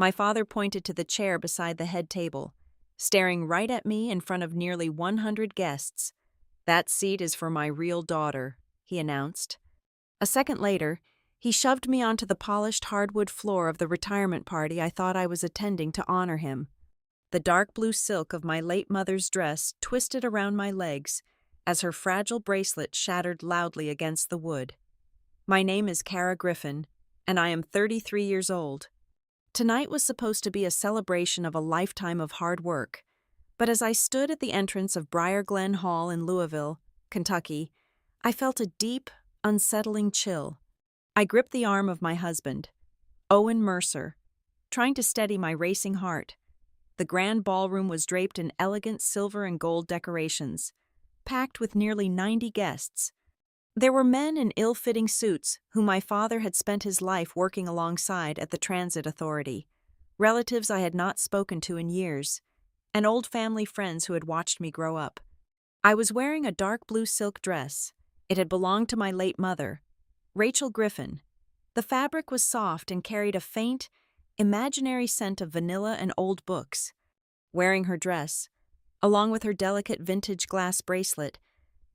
My father pointed to the chair beside the head table, staring right at me in front of nearly 100 guests. "That seat is for my real daughter," he announced. A second later, he shoved me onto the polished hardwood floor of the retirement party I thought I was attending to honor him. The dark blue silk of my late mother's dress twisted around my legs as her fragile bracelet shattered loudly against the wood. "My name is Kara Griffin, and I am 33 years old." Tonight was supposed to be a celebration of a lifetime of hard work, but as I stood at the entrance of Briar Glen Hall in Louisville, Kentucky, I felt a deep, unsettling chill. I gripped the arm of my husband, Owen Mercer, trying to steady my racing heart. The grand ballroom was draped in elegant silver and gold decorations, packed with nearly 90 guests. There were men in ill-fitting suits whom my father had spent his life working alongside at the Transit Authority, relatives I had not spoken to in years, and old family friends who had watched me grow up. I was wearing a dark blue silk dress. It had belonged to my late mother, Rachel Griffin. The fabric was soft and carried a faint, imaginary scent of vanilla and old books. Wearing her dress, along with her delicate vintage glass bracelet,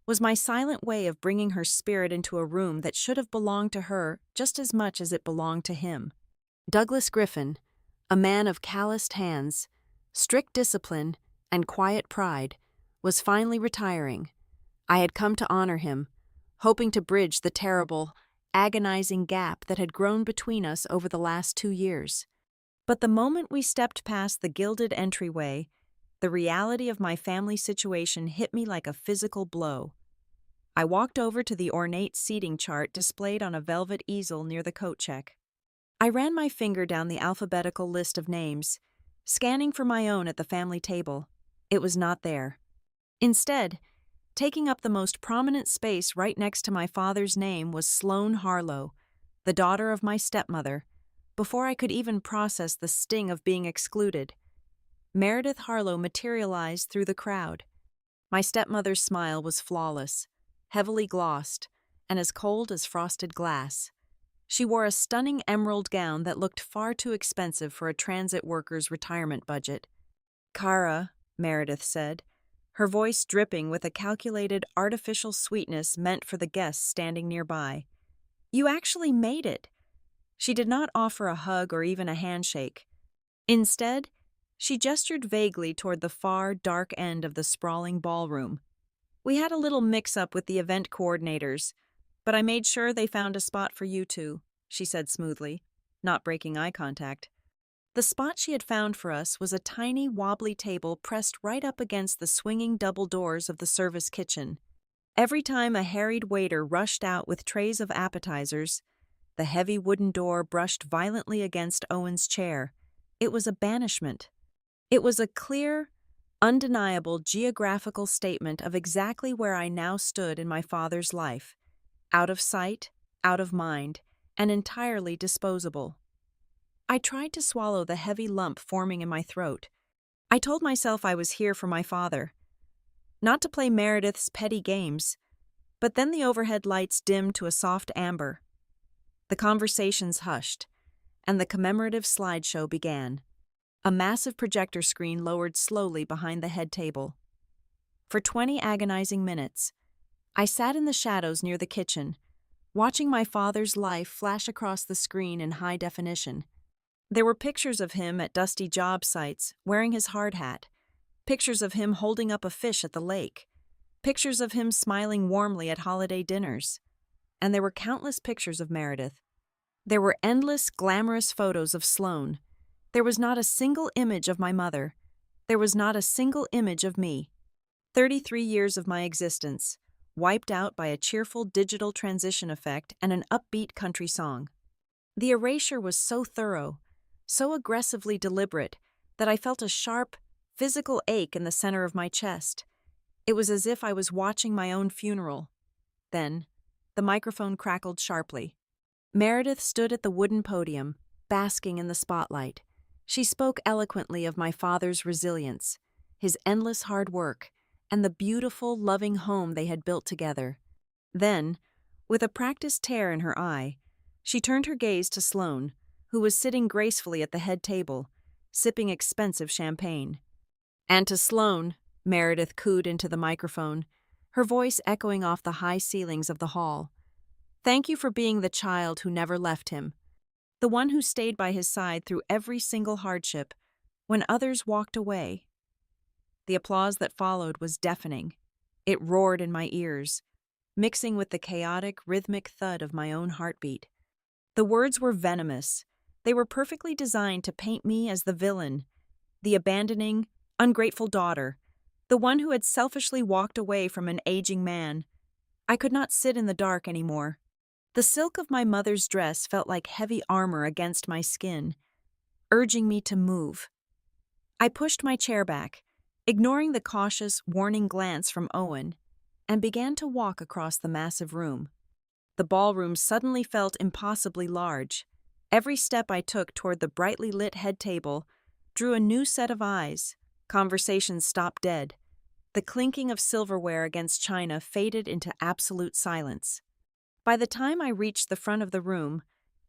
was my silent way of bringing her spirit into a room that should have belonged to her just as much as it belonged to him. Douglas Griffin, a man of calloused hands, strict discipline, and quiet pride, was finally retiring. I had come to honor him, hoping to bridge the terrible, agonizing gap that had grown between us over the last 2 years. But the moment we stepped past the gilded entryway, the reality of my family situation hit me like a physical blow. I walked over to the ornate seating chart displayed on a velvet easel near the coat check. I ran my finger down the alphabetical list of names, scanning for my own at the family table. It was not there. Instead, taking up the most prominent space right next to my father's name was Sloane Harlow, the daughter of my stepmother, before I could even process the sting of being excluded. Meredith Harlow materialized through the crowd. My stepmother's smile was flawless, heavily glossed, and as cold as frosted glass. She wore a stunning emerald gown that looked far too expensive for a transit worker's retirement budget. "Kara," Meredith said, her voice dripping with a calculated, artificial sweetness meant for the guests standing nearby. "You actually made it." She did not offer a hug or even a handshake. Instead, she gestured vaguely toward the far, dark end of the sprawling ballroom. "We had a little mix-up with the event coordinators, but I made sure they found a spot for you two," she said smoothly, not breaking eye contact. The spot she had found for us was a tiny, wobbly table pressed right up against the swinging double doors of the service kitchen. Every time a harried waiter rushed out with trays of appetizers, the heavy wooden door brushed violently against Owen's chair. It was a banishment. It was a clear, undeniable geographical statement of exactly where I now stood in my father's life, out of sight, out of mind, and entirely disposable. I tried to swallow the heavy lump forming in my throat. I told myself I was here for my father, not to play Meredith's petty games, but then the overhead lights dimmed to a soft amber. The conversations hushed, and the commemorative slideshow began. A massive projector screen lowered slowly behind the head table. For 20 agonizing minutes, I sat in the shadows near the kitchen, watching my father's life flash across the screen in high definition. There were pictures of him at dusty job sites, wearing his hard hat, pictures of him holding up a fish at the lake, pictures of him smiling warmly at holiday dinners, and there were countless pictures of Meredith. There were endless, glamorous photos of Sloane. There was not a single image of my mother. There was not a single image of me. 33 years of my existence, wiped out by a cheerful digital transition effect and an upbeat country song. The erasure was so thorough, so aggressively deliberate, that I felt a sharp, physical ache in the center of my chest. It was as if I was watching my own funeral. Then, the microphone crackled sharply. Meredith stood at the wooden podium, basking in the spotlight. She spoke eloquently of my father's resilience, his endless hard work, and the beautiful, loving home they had built together. Then, with a practiced tear in her eye, she turned her gaze to Sloane, who was sitting gracefully at the head table, sipping expensive champagne. And to Sloane, Meredith cooed into the microphone, her voice echoing off the high ceilings of the hall. Thank you for being the child who never left him, the one who stayed by his side through every single hardship, when others walked away. The applause that followed was deafening. It roared in my ears, mixing with the chaotic, rhythmic thud of my own heartbeat. The words were venomous. They were perfectly designed to paint me as the villain, the abandoning, ungrateful daughter, the one who had selfishly walked away from an aging man. I could not sit in the dark anymore. The silk of my mother's dress felt like heavy armor against my skin, urging me to move. I pushed my chair back, ignoring the cautious, warning glance from Owen, and began to walk across the massive room. The ballroom suddenly felt impossibly large. Every step I took toward the brightly lit head table drew a new set of eyes. Conversations stopped dead. The clinking of silverware against china faded into absolute silence. By the time I reached the front of the room,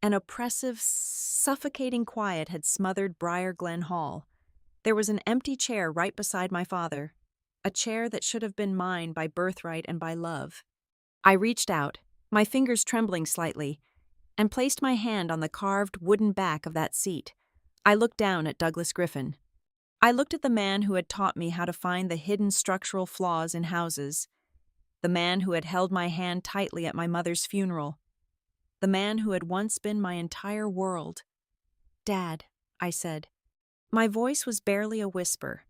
an oppressive, suffocating quiet had smothered Briar Glen Hall. There was an empty chair right beside my father, a chair that should have been mine by birthright and by love. I reached out, my fingers trembling slightly, and placed my hand on the carved wooden back of that seat. I looked down at Douglas Griffin. I looked at the man who had taught me how to find the hidden structural flaws in houses, the man who had held my hand tightly at my mother's funeral, the man who had once been my entire world. Dad, I said. My voice was barely a whisper,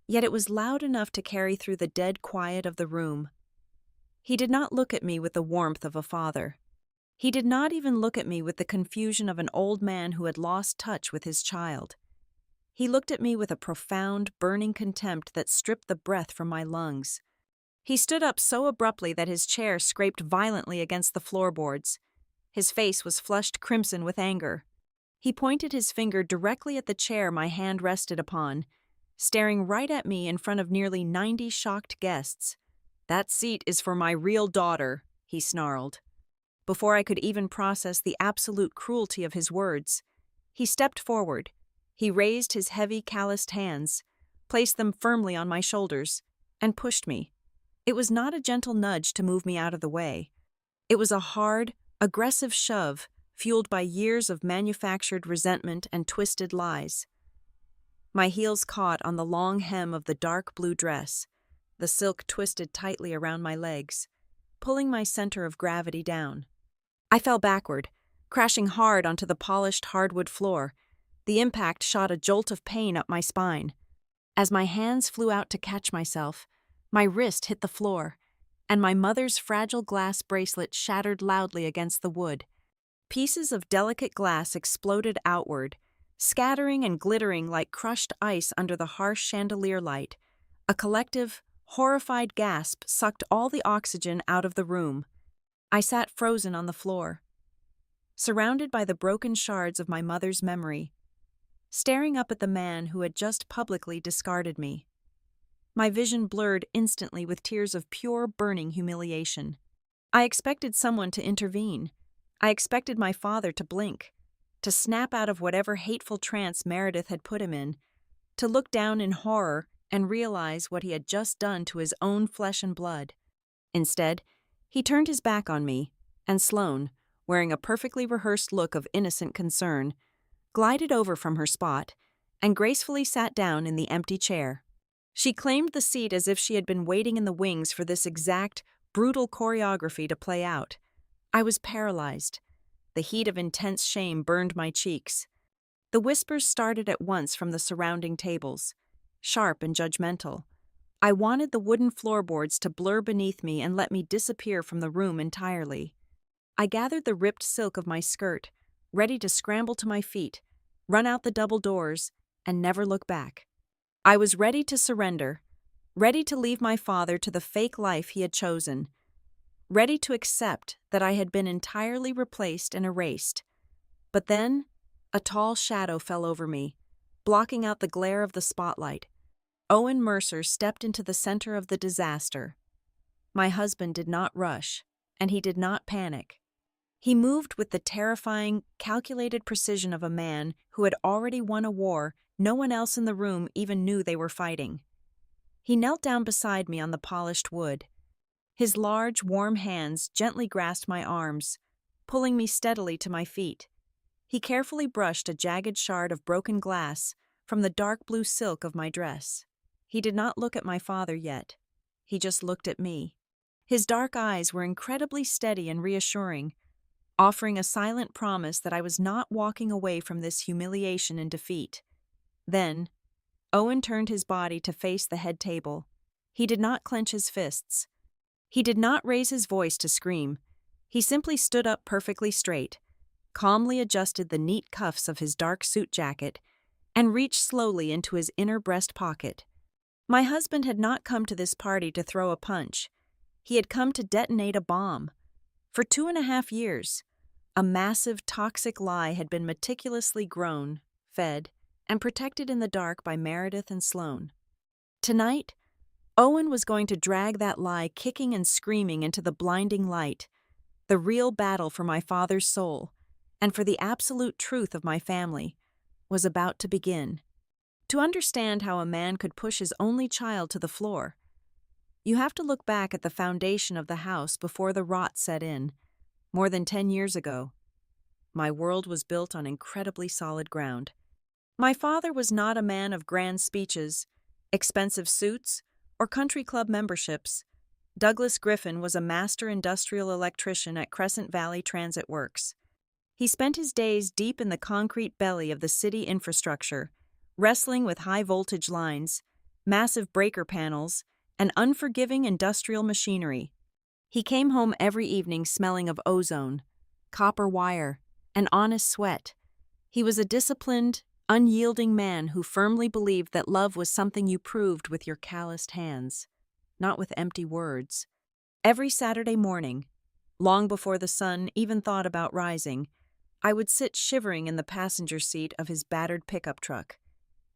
yet it was loud enough to carry through the dead quiet of the room. He did not look at me with the warmth of a father. He did not even look at me with the confusion of an old man who had lost touch with his child. He looked at me with a profound, burning contempt that stripped the breath from my lungs. He stood up so abruptly that his chair scraped violently against the floorboards. His face was flushed crimson with anger. He pointed his finger directly at the chair my hand rested upon, staring right at me in front of nearly 90 shocked guests. That seat is for my real daughter, he snarled. Before I could even process the absolute cruelty of his words, he stepped forward. He raised his heavy, calloused hands, placed them firmly on my shoulders, and pushed me. It was not a gentle nudge to move me out of the way. It was a hard, aggressive shove fueled by years of manufactured resentment and twisted lies. My heels caught on the long hem of the dark blue dress, the silk twisted tightly around my legs, pulling my center of gravity down. I fell backward, crashing hard onto the polished hardwood floor. The impact shot a jolt of pain up my spine. As my hands flew out to catch myself, my wrist hit the floor, and my mother's fragile glass bracelet shattered loudly against the wood. Pieces of delicate glass exploded outward, scattering and glittering like crushed ice under the harsh chandelier light. A collective, horrified gasp sucked all the oxygen out of the room. I sat frozen on the floor, surrounded by the broken shards of my mother's memory, staring up at the man who had just publicly discarded me. My vision blurred instantly with tears of pure, burning humiliation. I expected someone to intervene. I expected my father to blink, to snap out of whatever hateful trance Meredith had put him in, to look down in horror and realize what he had just done to his own flesh and blood. Instead, he turned his back on me, and Sloane, wearing a perfectly rehearsed look of innocent concern, glided over from her spot and gracefully sat down in the empty chair. She claimed the seat as if she had been waiting in the wings for this exact, brutal choreography to play out. I was paralyzed. The heat of intense shame burned my cheeks. The whispers started at once from the surrounding tables, sharp and judgmental. I wanted the wooden floorboards to blur beneath me and let me disappear from the room entirely. I gathered the ripped silk of my skirt, ready to scramble to my feet, run out the double doors, and never look back. I was ready to surrender, ready to leave my father to the fake life he had chosen, ready to accept that I had been entirely replaced and erased. But then, a tall shadow fell over me, blocking out the glare of the spotlight. Owen Mercer stepped into the center of the disaster. My husband did not rush, and he did not panic. He moved with the terrifying, calculated precision of a man who had already won a war no one else in the room even knew they were fighting. He knelt down beside me on the polished wood. His large, warm hands gently grasped my arms, pulling me steadily to my feet. He carefully brushed a jagged shard of broken glass from the dark blue silk of my dress. He did not look at my father yet. He just looked at me. His dark eyes were incredibly steady and reassuring, offering a silent promise that I was not walking away from this humiliation and defeat. Then, Owen turned his body to face the head table. He did not clench his fists. He did not raise his voice to scream. He simply stood up perfectly straight, calmly adjusted the neat cuffs of his dark suit jacket, and reached slowly into his inner breast pocket. My husband had not come to this party to throw a punch. He had come to detonate a bomb. For 2.5 years, a massive, toxic lie had been meticulously grown, fed, and protected in the dark by Meredith and Sloane. Tonight, Owen was going to drag that lie kicking and screaming into the blinding light. The real battle for my father's soul, and for the absolute truth of my family, was about to begin. To understand how a man could push his only child to the floor, you have to look back at the foundation of the house before the rot set in, more than 10 years ago. My world was built on incredibly solid ground. My father was not a man of grand speeches, expensive suits, or country club memberships. Douglas Griffin was a master industrial electrician at Crescent Valley Transit Works. He spent his days deep in the concrete belly of the city infrastructure, wrestling with high-voltage lines, massive breaker panels, and unforgiving industrial machinery. He came home every evening smelling of ozone, copper wire, and honest sweat. He was a disciplined, unyielding man who firmly believed that love was something you proved with your calloused hands, not with empty words. Every Saturday morning, long before the sun even thought about rising, I would sit shivering in the passenger seat of his battered pickup truck.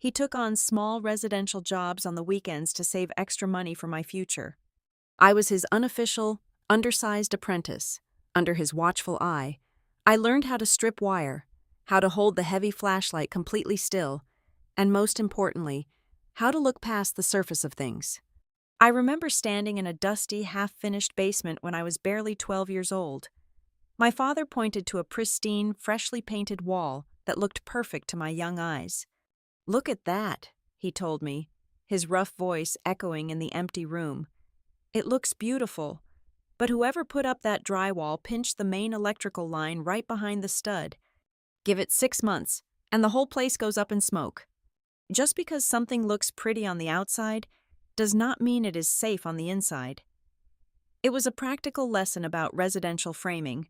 He took on small residential jobs on the weekends to save extra money for my future. I was his unofficial, undersized apprentice. Under his watchful eye, I learned how to strip wire, how to hold the heavy flashlight completely still, and most importantly, how to look past the surface of things. I remember standing in a dusty, half-finished basement when I was barely 12 years old. My father pointed to a pristine, freshly painted wall that looked perfect to my young eyes. "Look at that," he told me, his rough voice echoing in the empty room. "It looks beautiful, but whoever put up that drywall pinched the main electrical line right behind the stud. Give it 6 months, and the whole place goes up in smoke." Just because something looks pretty on the outside does not mean it is safe on the inside. It was a practical lesson about residential framing,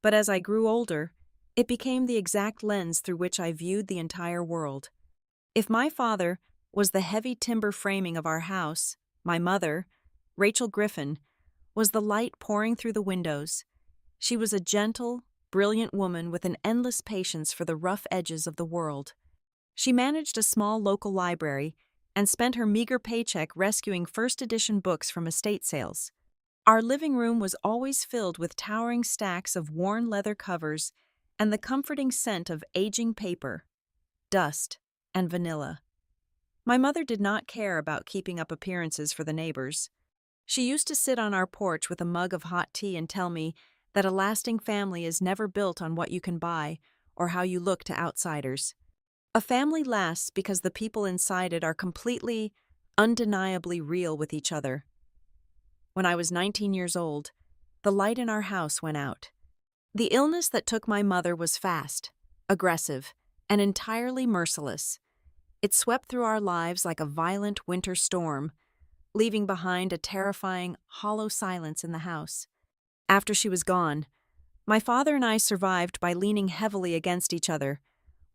but as I grew older, it became the exact lens through which I viewed the entire world. If my father was the heavy timber framing of our house, my mother, Rachel Griffin, was the light pouring through the windows. She was a gentle, brilliant woman with an endless patience for the rough edges of the world. She managed a small local library and spent her meager paycheck rescuing first-edition books from estate sales. Our living room was always filled with towering stacks of worn leather covers and the comforting scent of aging paper, dust, and vanilla. My mother did not care about keeping up appearances for the neighbors. She used to sit on our porch with a mug of hot tea and tell me that a lasting family is never built on what you can buy or how you look to outsiders. A family lasts because the people inside it are completely, undeniably real with each other. When I was 19 years old, the light in our house went out. The illness that took my mother was fast, aggressive, and entirely merciless. It swept through our lives like a violent winter storm, leaving behind a terrifying, hollow silence in the house. After she was gone, my father and I survived by leaning heavily against each other.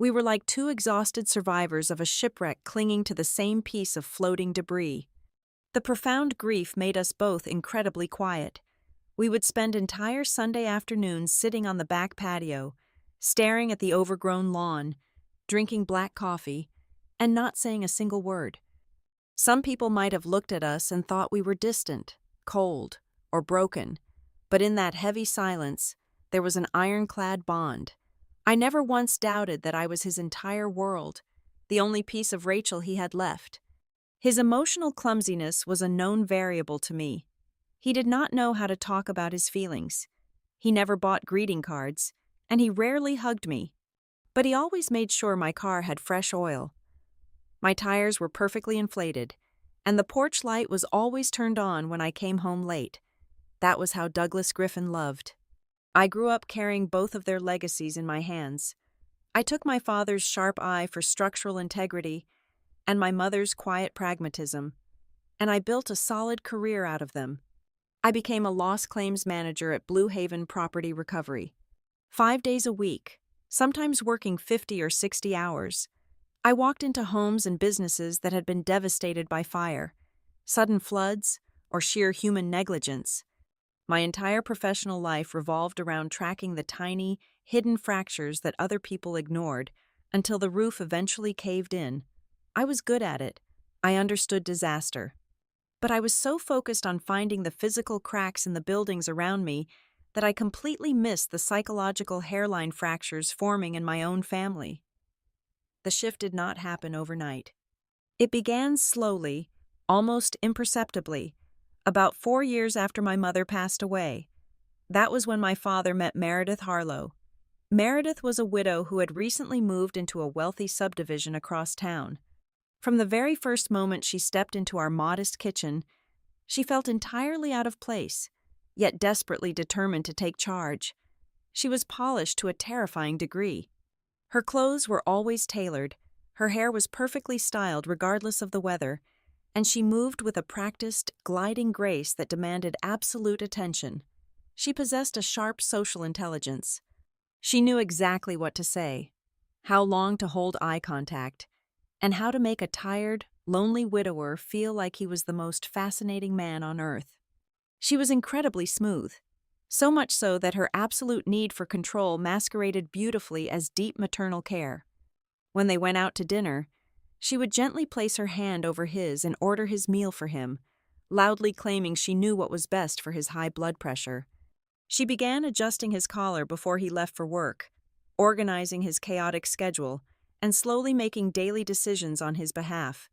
We were like two exhausted survivors of a shipwreck clinging to the same piece of floating debris. The profound grief made us both incredibly quiet. We would spend entire Sunday afternoons sitting on the back patio, staring at the overgrown lawn, drinking black coffee, and not saying a single word. Some people might have looked at us and thought we were distant, cold, or broken, but in that heavy silence, There was an ironclad bond. I never once doubted that I was his entire world, the only piece of Rachel he had left. His emotional clumsiness was a known variable to me. He did not know how to talk about his feelings. He never bought greeting cards, and he rarely hugged me. But he always made sure my car had fresh oil. My tires were perfectly inflated, and the porch light was always turned on when I came home late. That was how Douglas Griffin loved. I grew up carrying both of their legacies in my hands. I took my father's sharp eye for structural integrity and my mother's quiet pragmatism, and I built a solid career out of them. I became a loss claims manager at Blue Haven Property Recovery. 5 days a week, sometimes working 50 or 60 hours. I walked into homes and businesses that had been devastated by fire, sudden floods, or sheer human negligence. My entire professional life revolved around tracking the tiny, hidden fractures that other people ignored until the roof eventually caved in. I was good at it. I understood disaster. But I was so focused on finding the physical cracks in the buildings around me that I completely missed the psychological hairline fractures forming in my own family. The shift did not happen overnight. It began slowly, almost imperceptibly, about 4 years after my mother passed away. That was when my father met Meredith Harlow. Meredith was a widow who had recently moved into a wealthy subdivision across town. From the very first moment she stepped into our modest kitchen, she felt entirely out of place, yet desperately determined to take charge. She was polished to a terrifying degree. Her clothes were always tailored, her hair was perfectly styled regardless of the weather, and she moved with a practiced, gliding grace that demanded absolute attention. She possessed a sharp social intelligence. She knew exactly what to say, how long to hold eye contact, and how to make a tired, lonely widower feel like he was the most fascinating man on earth. She was incredibly smooth, so much so that her absolute need for control masqueraded beautifully as deep maternal care. When they went out to dinner, she would gently place her hand over his and order his meal for him, loudly claiming she knew what was best for his high blood pressure. She began adjusting his collar before he left for work, organizing his chaotic schedule, and slowly making daily decisions on his behalf.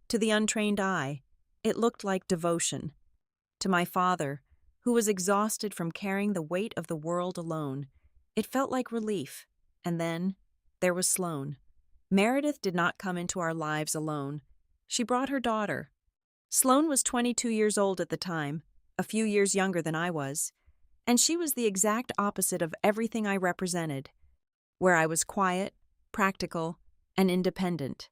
To the untrained eye, it looked like devotion. To my father, who was exhausted from carrying the weight of the world alone, it felt like relief. And then, there was Sloane. Meredith did not come into our lives alone. She brought her daughter. Sloane was 22 years old at the time, a few years younger than I was, and she was the exact opposite of everything I represented. Where I was quiet, practical, and independent,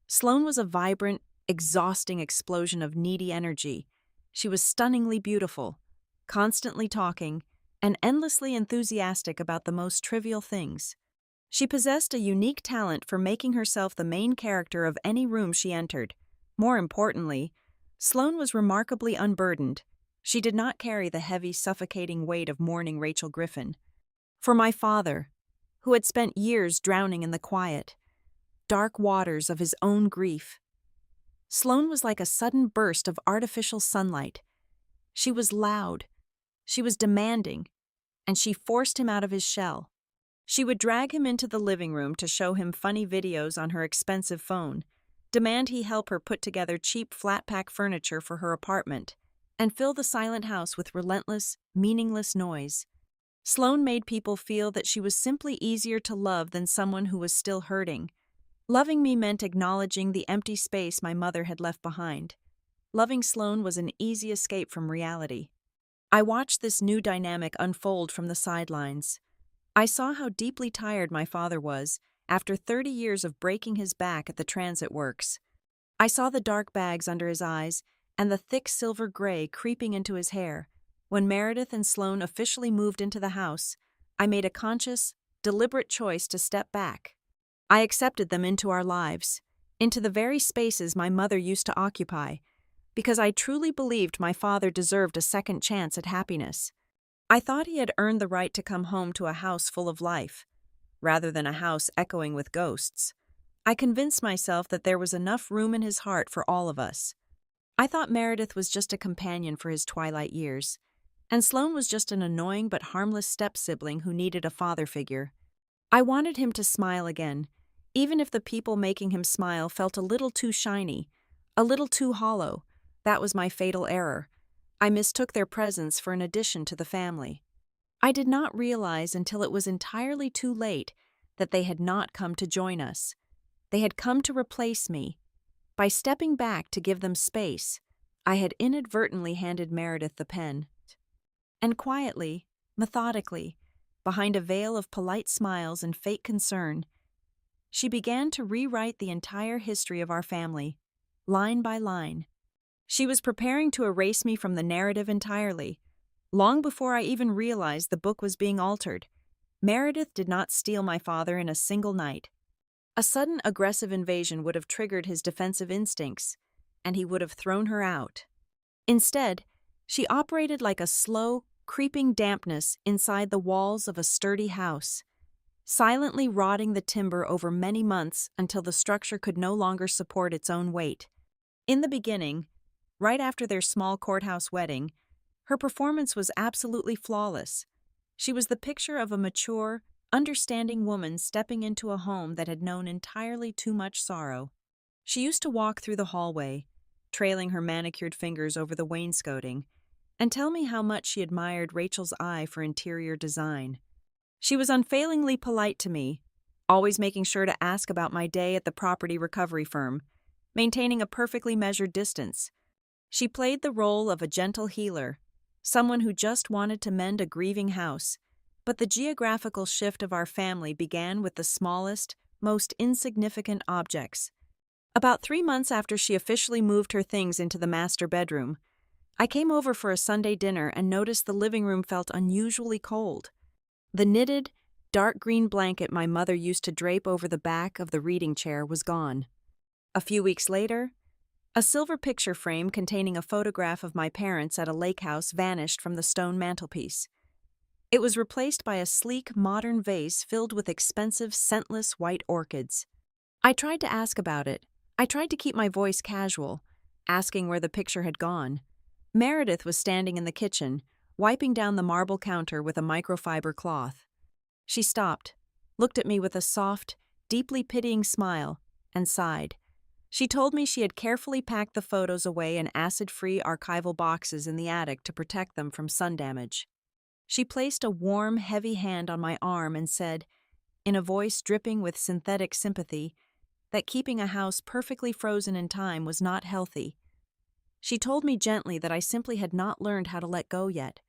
Sloane was a vibrant, exhausting explosion of needy energy. She was stunningly beautiful, constantly talking, and endlessly enthusiastic about the most trivial things. She possessed a unique talent for making herself the main character of any room she entered. More importantly, Sloane was remarkably unburdened. She did not carry the heavy, suffocating weight of mourning Rachel Griffin. For my father, who had spent years drowning in the quiet, dark waters of his own grief, Sloane was like a sudden burst of artificial sunlight. She was loud, she was demanding, and she forced him out of his shell. She would drag him into the living room to show him funny videos on her expensive phone, demand he help her put together cheap flat-pack furniture for her apartment, and fill the silent house with relentless, meaningless noise. Sloane made people feel that she was simply easier to love than someone who was still hurting. Loving me meant acknowledging the empty space my mother had left behind. Loving Sloane was an easy escape from reality. I watched this new dynamic unfold from the sidelines. I saw how deeply tired my father was after 30 years of breaking his back at the transit works. I saw the dark bags under his eyes and the thick silver gray creeping into his hair. When Meredith and Sloane officially moved into the house, I made a conscious, deliberate choice to step back. I accepted them into our lives, into the very spaces my mother used to occupy, because I truly believed my father deserved a second chance at happiness. I thought he had earned the right to come home to a house full of life, rather than a house echoing with ghosts. I convinced myself that there was enough room in his heart for all of us. I thought Meredith was just a companion for his twilight years, And Sloane was just an annoying but harmless step-sibling who needed a father figure. I wanted him to smile again, even if the people making him smile felt a little too shiny, a little too hollow. That was my fatal error. I mistook their presence for an addition to the family. I did not realize until it was entirely too late that they had not come to join us. They had come to replace me. By stepping back to give them space, I had inadvertently handed Meredith the pen. And quietly, methodically, behind a veil of polite smiles and fake concern, she began to rewrite the entire history of our family, line by line. She was preparing to erase me from the narrative entirely. Long before I even realized the book was being altered, Meredith did not steal my father in a single night. A sudden aggressive invasion would have triggered his defensive instincts, and he would have thrown her out. Instead, she operated like a slow, creeping dampness inside the walls of a sturdy house, silently rotting the timber over many months until the structure could no longer support its own weight. In the beginning, right after their small courthouse wedding, her performance was absolutely flawless. She was the picture of a mature, understanding woman stepping into a home that had known entirely too much sorrow. She used to walk through the hallway, trailing her manicured fingers over the wainscoting, and tell me how much she admired Rachel's eye for interior design. She was unfailingly polite to me, always making sure to ask about my day at the property recovery firm, maintaining a perfectly measured distance. She played the role of a gentle healer, someone who just wanted to mend a grieving house. But the geographical shift of our family began with the smallest, most insignificant objects. About 3 months after she officially moved her things into the master bedroom, I came over for a Sunday dinner and noticed the living room felt unusually cold. The knitted, dark green blanket my mother used to drape over the back of the reading chair was gone. A few weeks later, a silver picture frame containing a photograph of my parents at a lake house vanished from the stone mantelpiece. It was replaced by a sleek, modern vase filled with expensive, scentless white orchids. I tried to ask about it. I tried to keep my voice casual, asking where the picture had gone. Meredith was standing in the kitchen, wiping down the marble counter with a microfiber cloth. She stopped, looked at me with a soft, deeply pitying smile, and sighed. She told me she had carefully packed the photos away in acid-free archival boxes in the attic to protect them from sun damage. She placed a warm, heavy hand on my arm and said, in a voice dripping with synthetic sympathy, that keeping a house perfectly frozen in time was not healthy. She told me gently that I simply had not learned how to let go yet.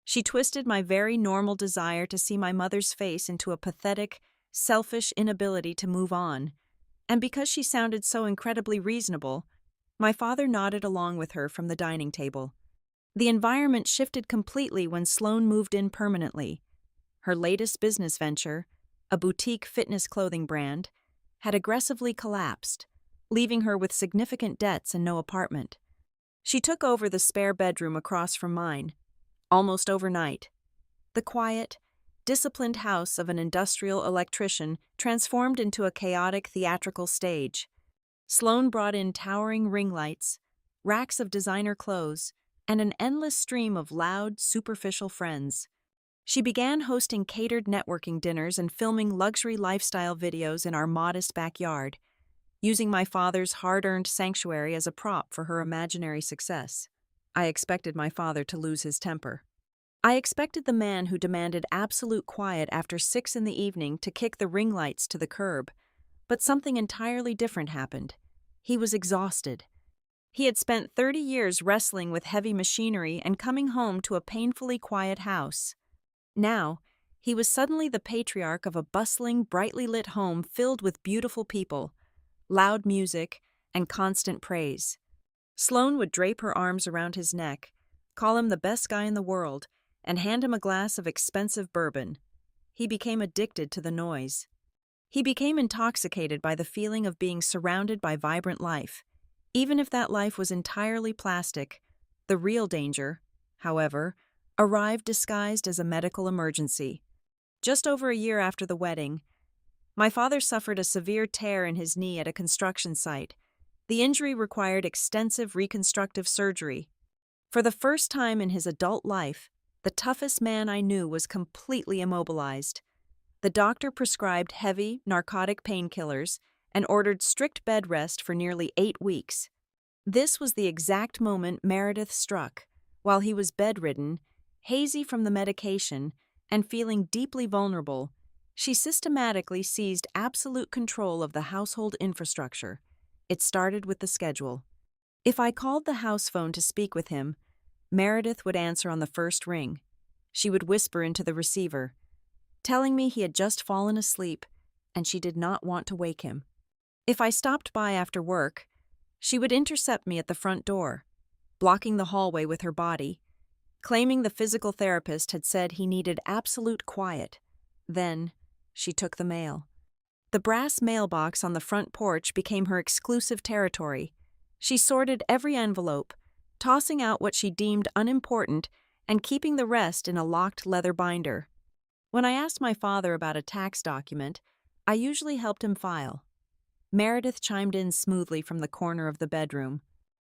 She twisted my very normal desire to see my mother's face into a pathetic, selfish inability to move on. And because she sounded so incredibly reasonable, my father nodded along with her from the dining table. The environment shifted completely when Sloane moved in permanently. Her latest business venture, a boutique fitness clothing brand, had aggressively collapsed, leaving her with significant debts and no apartment. She took over the spare bedroom across from mine, almost overnight. The quiet, disciplined house of an industrial electrician transformed into a chaotic theatrical stage. Sloane brought in towering ring lights, racks of designer clothes, and an endless stream of loud, superficial friends. She began hosting catered networking dinners and filming luxury lifestyle videos in our modest backyard, using my father's hard-earned sanctuary as a prop for her imaginary success. I expected my father to lose his temper. I expected the man who demanded absolute quiet after 6 in the evening to kick the ring lights to the curb, but something entirely different happened. He was exhausted. He had spent 30 years wrestling with heavy machinery and coming home to a painfully quiet house. Now, he was suddenly the patriarch of a bustling, brightly lit home filled with beautiful people, loud music, and constant praise. Sloane would drape her arms around his neck, call him the best guy in the world, and hand him a glass of expensive bourbon. He became addicted to the noise. He became intoxicated by the feeling of being surrounded by vibrant life, even if that life was entirely plastic. The real danger, however, arrived disguised as a medical emergency. Just over a year after the wedding, my father suffered a severe tear in his knee at a construction site. The injury required extensive reconstructive surgery. For the first time in his adult life, The toughest man I knew was completely immobilized. The doctor prescribed heavy, narcotic painkillers and ordered strict bed rest for nearly 8 weeks. This was the exact moment Meredith struck. While he was bedridden, hazy from the medication, and feeling deeply vulnerable, she systematically seized absolute control of the household infrastructure. It started with the schedule. If I called the house phone to speak with him, Meredith would answer on the first ring. She would whisper into the receiver, telling me he had just fallen asleep and she did not want to wake him. If I stopped by after work, she would intercept me at the front door, blocking the hallway with her body, claiming the physical therapist had said he needed absolute quiet. Then, she took the mail. The brass mailbox on the front porch became her exclusive territory. She sorted every envelope, tossing out what she deemed unimportant and keeping the rest in a locked leather binder. When I asked my father about a tax document, I usually helped him file. Meredith chimed in smoothly from the corner of the bedroom.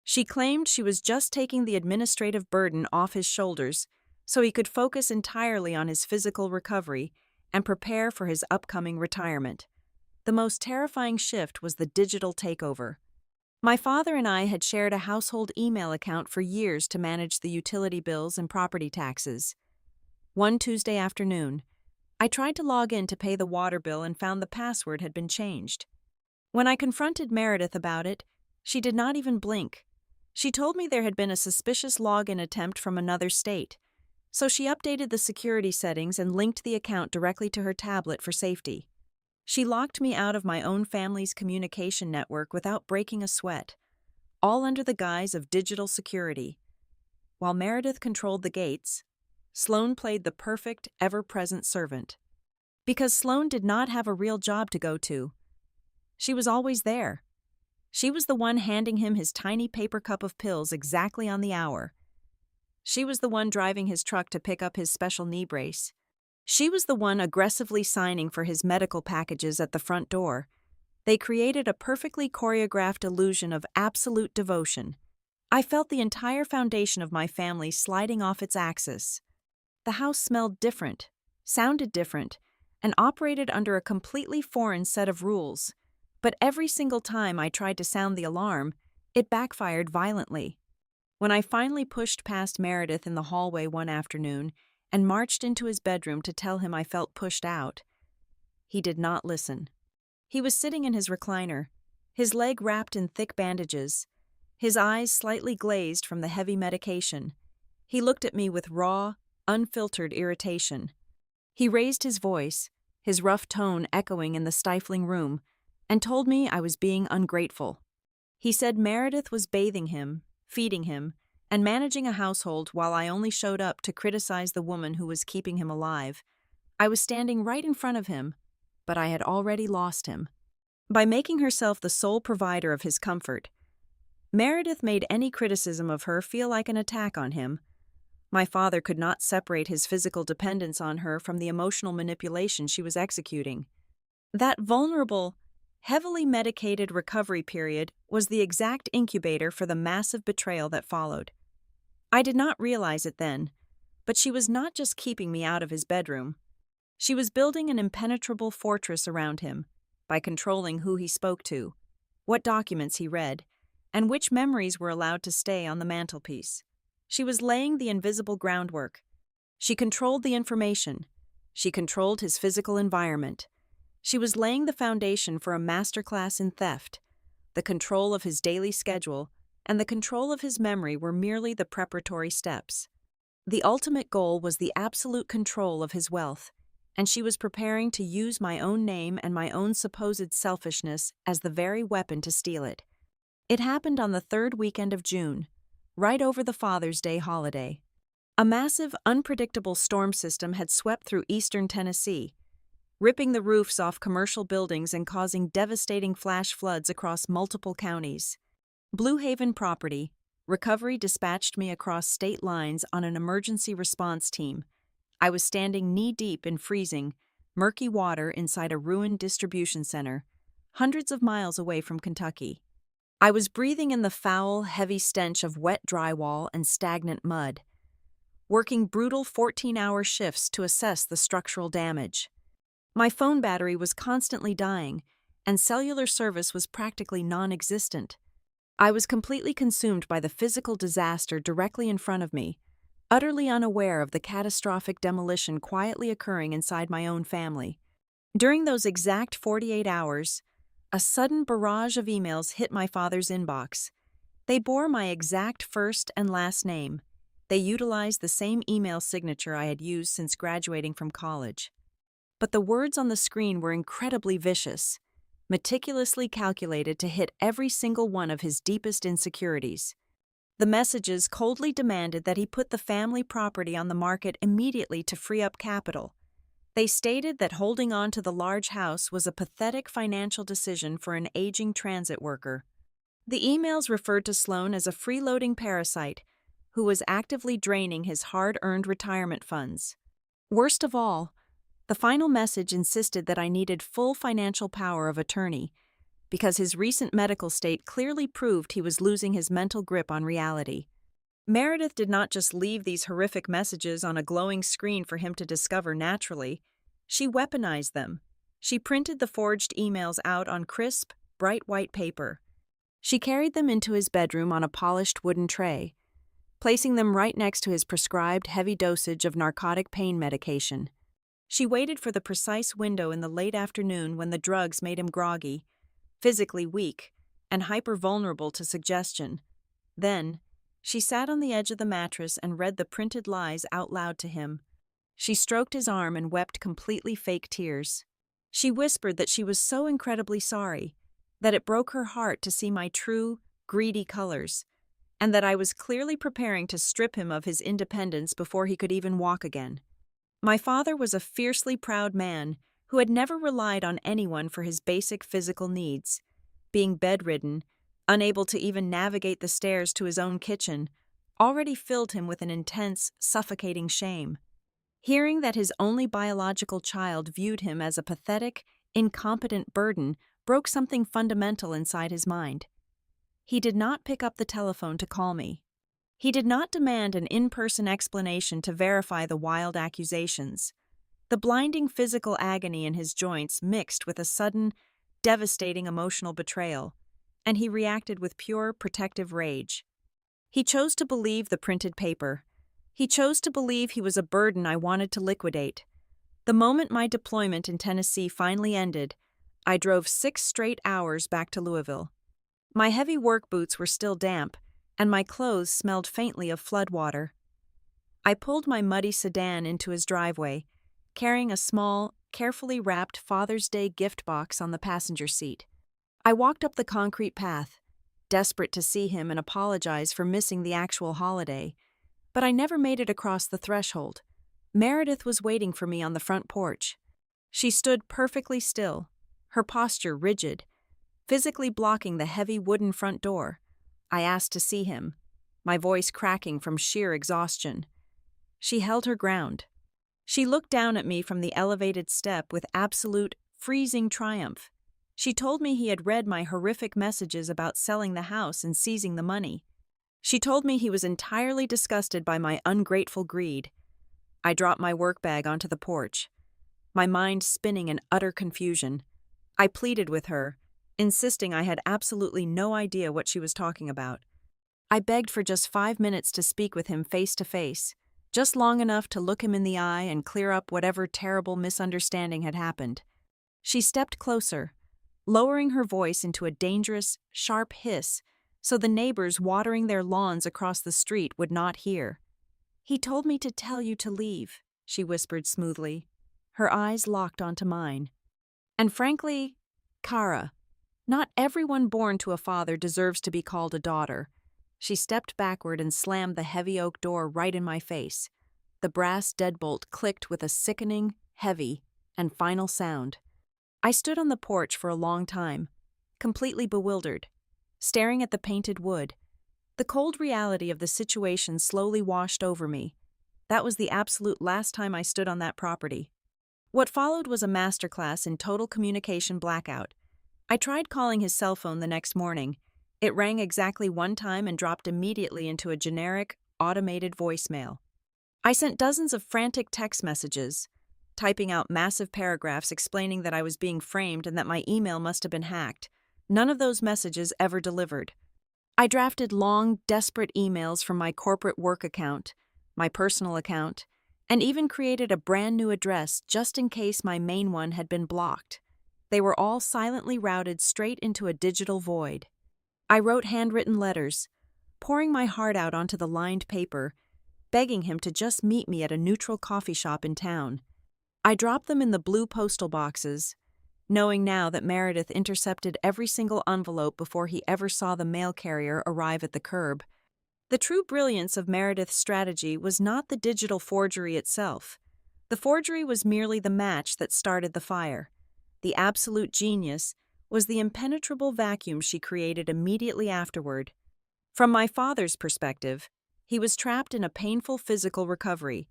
She claimed she was just taking the administrative burden off his shoulders so he could focus entirely on his physical recovery and prepare for his upcoming retirement. The most terrifying shift was the digital takeover. My father and I had shared a household email account for years to manage the utility bills and property taxes. One Tuesday afternoon, I tried to log in to pay the water bill and found the password had been changed. When I confronted Meredith about it, she did not even blink. She told me there had been a suspicious login attempt from another state, so she updated the security settings and linked the account directly to her tablet for safety. She locked me out of my own family's communication network without breaking a sweat, all under the guise of digital security. While Meredith controlled the gates, Sloane played the perfect, ever-present servant. Because Sloane did not have a real job to go to, she was always there. She was the one handing him his tiny paper cup of pills exactly on the hour. She was the one driving his truck to pick up his special knee brace. She was the one aggressively signing for his medical packages at the front door. They created a perfectly choreographed illusion of absolute devotion. I felt the entire foundation of my family sliding off its axis. The house smelled different, sounded different, and operated under a completely foreign set of rules. But every single time I tried to sound the alarm, it backfired violently. When I finally pushed past Meredith in the hallway one afternoon and marched into his bedroom to tell him I felt pushed out, he did not listen. He was sitting in his recliner, his leg wrapped in thick bandages, his eyes slightly glazed from the heavy medication. He looked at me with raw, unfiltered irritation. He raised his voice, his rough tone echoing in the stifling room, and told me I was being ungrateful. He said Meredith was bathing him, feeding him, and managing a household while I only showed up to criticize the woman who was keeping him alive. I was standing right in front of him, but I had already lost him. By making herself the sole provider of his comfort, Meredith made any criticism of her feel like an attack on him. My father could not separate his physical dependence on her from the emotional manipulation she was executing. That vulnerable, heavily medicated recovery period was the exact incubator for the massive betrayal that followed. I did not realize it then, but she was not just keeping me out of his bedroom. She was building an impenetrable fortress around him by controlling who he spoke to, what documents he read, and which memories were allowed to stay on the mantelpiece. She was laying the invisible groundwork. She controlled the information. She controlled his physical environment. She was laying the foundation for a masterclass in theft. The control of his daily schedule and the control of his memory were merely the preparatory steps. The ultimate goal was the absolute control of his wealth, and she was preparing to use my own name and my own supposed selfishness as the very weapon to steal it. It happened on the third weekend of June, right over the Father's Day holiday. A massive, unpredictable storm system had swept through eastern Tennessee, ripping the roofs off commercial buildings and causing devastating flash floods across multiple counties. Blue Haven Property Recovery dispatched me across state lines on an emergency response team. I was standing knee-deep in freezing, murky water inside a ruined distribution center, hundreds of miles away from Kentucky. I was breathing in the foul, heavy stench of wet drywall and stagnant mud. working brutal 14-hour shifts to assess the structural damage. My phone battery was constantly dying, and cellular service was practically non-existent. I was completely consumed by the physical disaster directly in front of me, utterly unaware of the catastrophic demolition quietly occurring inside my own family. During those exact 48 hours, a sudden barrage of emails hit my father's inbox. They bore my exact first and last name. They utilized the same email signature I had used since graduating from college. But the words on the screen were incredibly vicious, meticulously calculated to hit every single one of his deepest insecurities. The messages coldly demanded that he put the family property on the market immediately to free up capital. They stated that holding on to the large house was a pathetic financial decision for an aging transit worker. The emails referred to Sloan as a freeloading parasite who was actively draining his hard-earned retirement funds. Worst of all, the final message insisted that I needed full financial power of attorney because his recent medical state clearly proved he was losing his mental grip on reality. Meredith did not just leave these horrific messages on a glowing screen for him to discover naturally. She weaponized them. She printed the forged emails out on crisp, bright white paper. She carried them into his bedroom on a polished wooden tray, placing them right next to his prescribed heavy dosage of narcotic pain medication. She waited for the precise window in the late afternoon when the drugs made him groggy, physically weak, and hyper-vulnerable to suggestion. Then, she sat on the edge of the mattress and read the printed lies out loud to him. She stroked his arm and wept completely fake tears. She whispered that she was so incredibly sorry, that it broke her heart to see my true, greedy colors, and that I was clearly preparing to strip him of his independence before he could even walk again. My father was a fiercely proud man who had never relied on anyone for his basic physical needs. Being bedridden, unable to even navigate the stairs to his own kitchen, already filled him with an intense, suffocating shame. Hearing that his only biological child viewed him as a pathetic, incompetent burden broke something fundamental inside his mind. He did not pick up the telephone to call me. He did not demand an in-person explanation to verify the wild accusations. The blinding physical agony in his joints mixed with a sudden, devastating emotional betrayal, and he reacted with pure, protective rage. He chose to believe the printed paper. He chose to believe he was a burden I wanted to liquidate. The moment my deployment in Tennessee finally ended, I drove 6 straight hours back to Louisville. My heavy work boots were still damp, and my clothes smelled faintly of floodwater. I pulled my muddy sedan into his driveway, carrying a small, carefully wrapped Father's Day gift box on the passenger seat. I walked up the concrete path, desperate to see him and apologize for missing the actual holiday, but I never made it across the threshold. Meredith was waiting for me on the front porch. She stood perfectly still, her posture rigid, physically blocking the heavy wooden front door. I asked to see him, my voice cracking from sheer exhaustion. She held her ground. She looked down at me from the elevated step with absolute, freezing triumph. She told me he had read my horrific messages about selling the house and seizing the money. She told me he was entirely disgusted by my ungrateful greed. I dropped my work bag onto the porch, my mind spinning in utter confusion. I pleaded with her, insisting I had absolutely no idea what she was talking about. I begged for just 5 minutes to speak with him face to face, just long enough to look him in the eye and clear up whatever terrible misunderstanding had happened. She stepped closer, lowering her voice into a dangerous, sharp hiss so the neighbors watering their lawns across the street would not hear. "He told me to tell you to leave," she whispered smoothly, her eyes locked onto mine. "And frankly, Kara, not everyone born to a father deserves to be called a daughter." She stepped backward and slammed the heavy oak door right in my face. The brass deadbolt clicked with a sickening, heavy, and final sound. I stood on the porch for a long time, completely bewildered, staring at the painted wood. The cold reality of the situation slowly washed over me. That was the absolute last time I stood on that property. What followed was a masterclass in total communication blackout. I tried calling his cell phone the next morning. It rang exactly one time and dropped immediately into a generic, automated voicemail. I sent dozens of frantic text messages, typing out massive paragraphs explaining that I was being framed and that my email must have been hacked. None of those messages ever delivered. I drafted long, desperate emails from my corporate work account, my personal account, and even created a brand new address just in case my main one had been blocked. They were all silently routed straight into a digital void. I wrote handwritten letters, pouring my heart out onto the lined paper, begging him to just meet me at a neutral coffee shop in town. I dropped them in the blue postal boxes, knowing now that Meredith intercepted every single envelope before he ever saw the mail carrier arrive at the curb. The true brilliance of Meredith's strategy was not the digital forgery itself. The forgery was merely the match that started the fire. The absolute genius was the impenetrable vacuum she created immediately afterward. From my father's perspective, he was trapped in a painful physical recovery,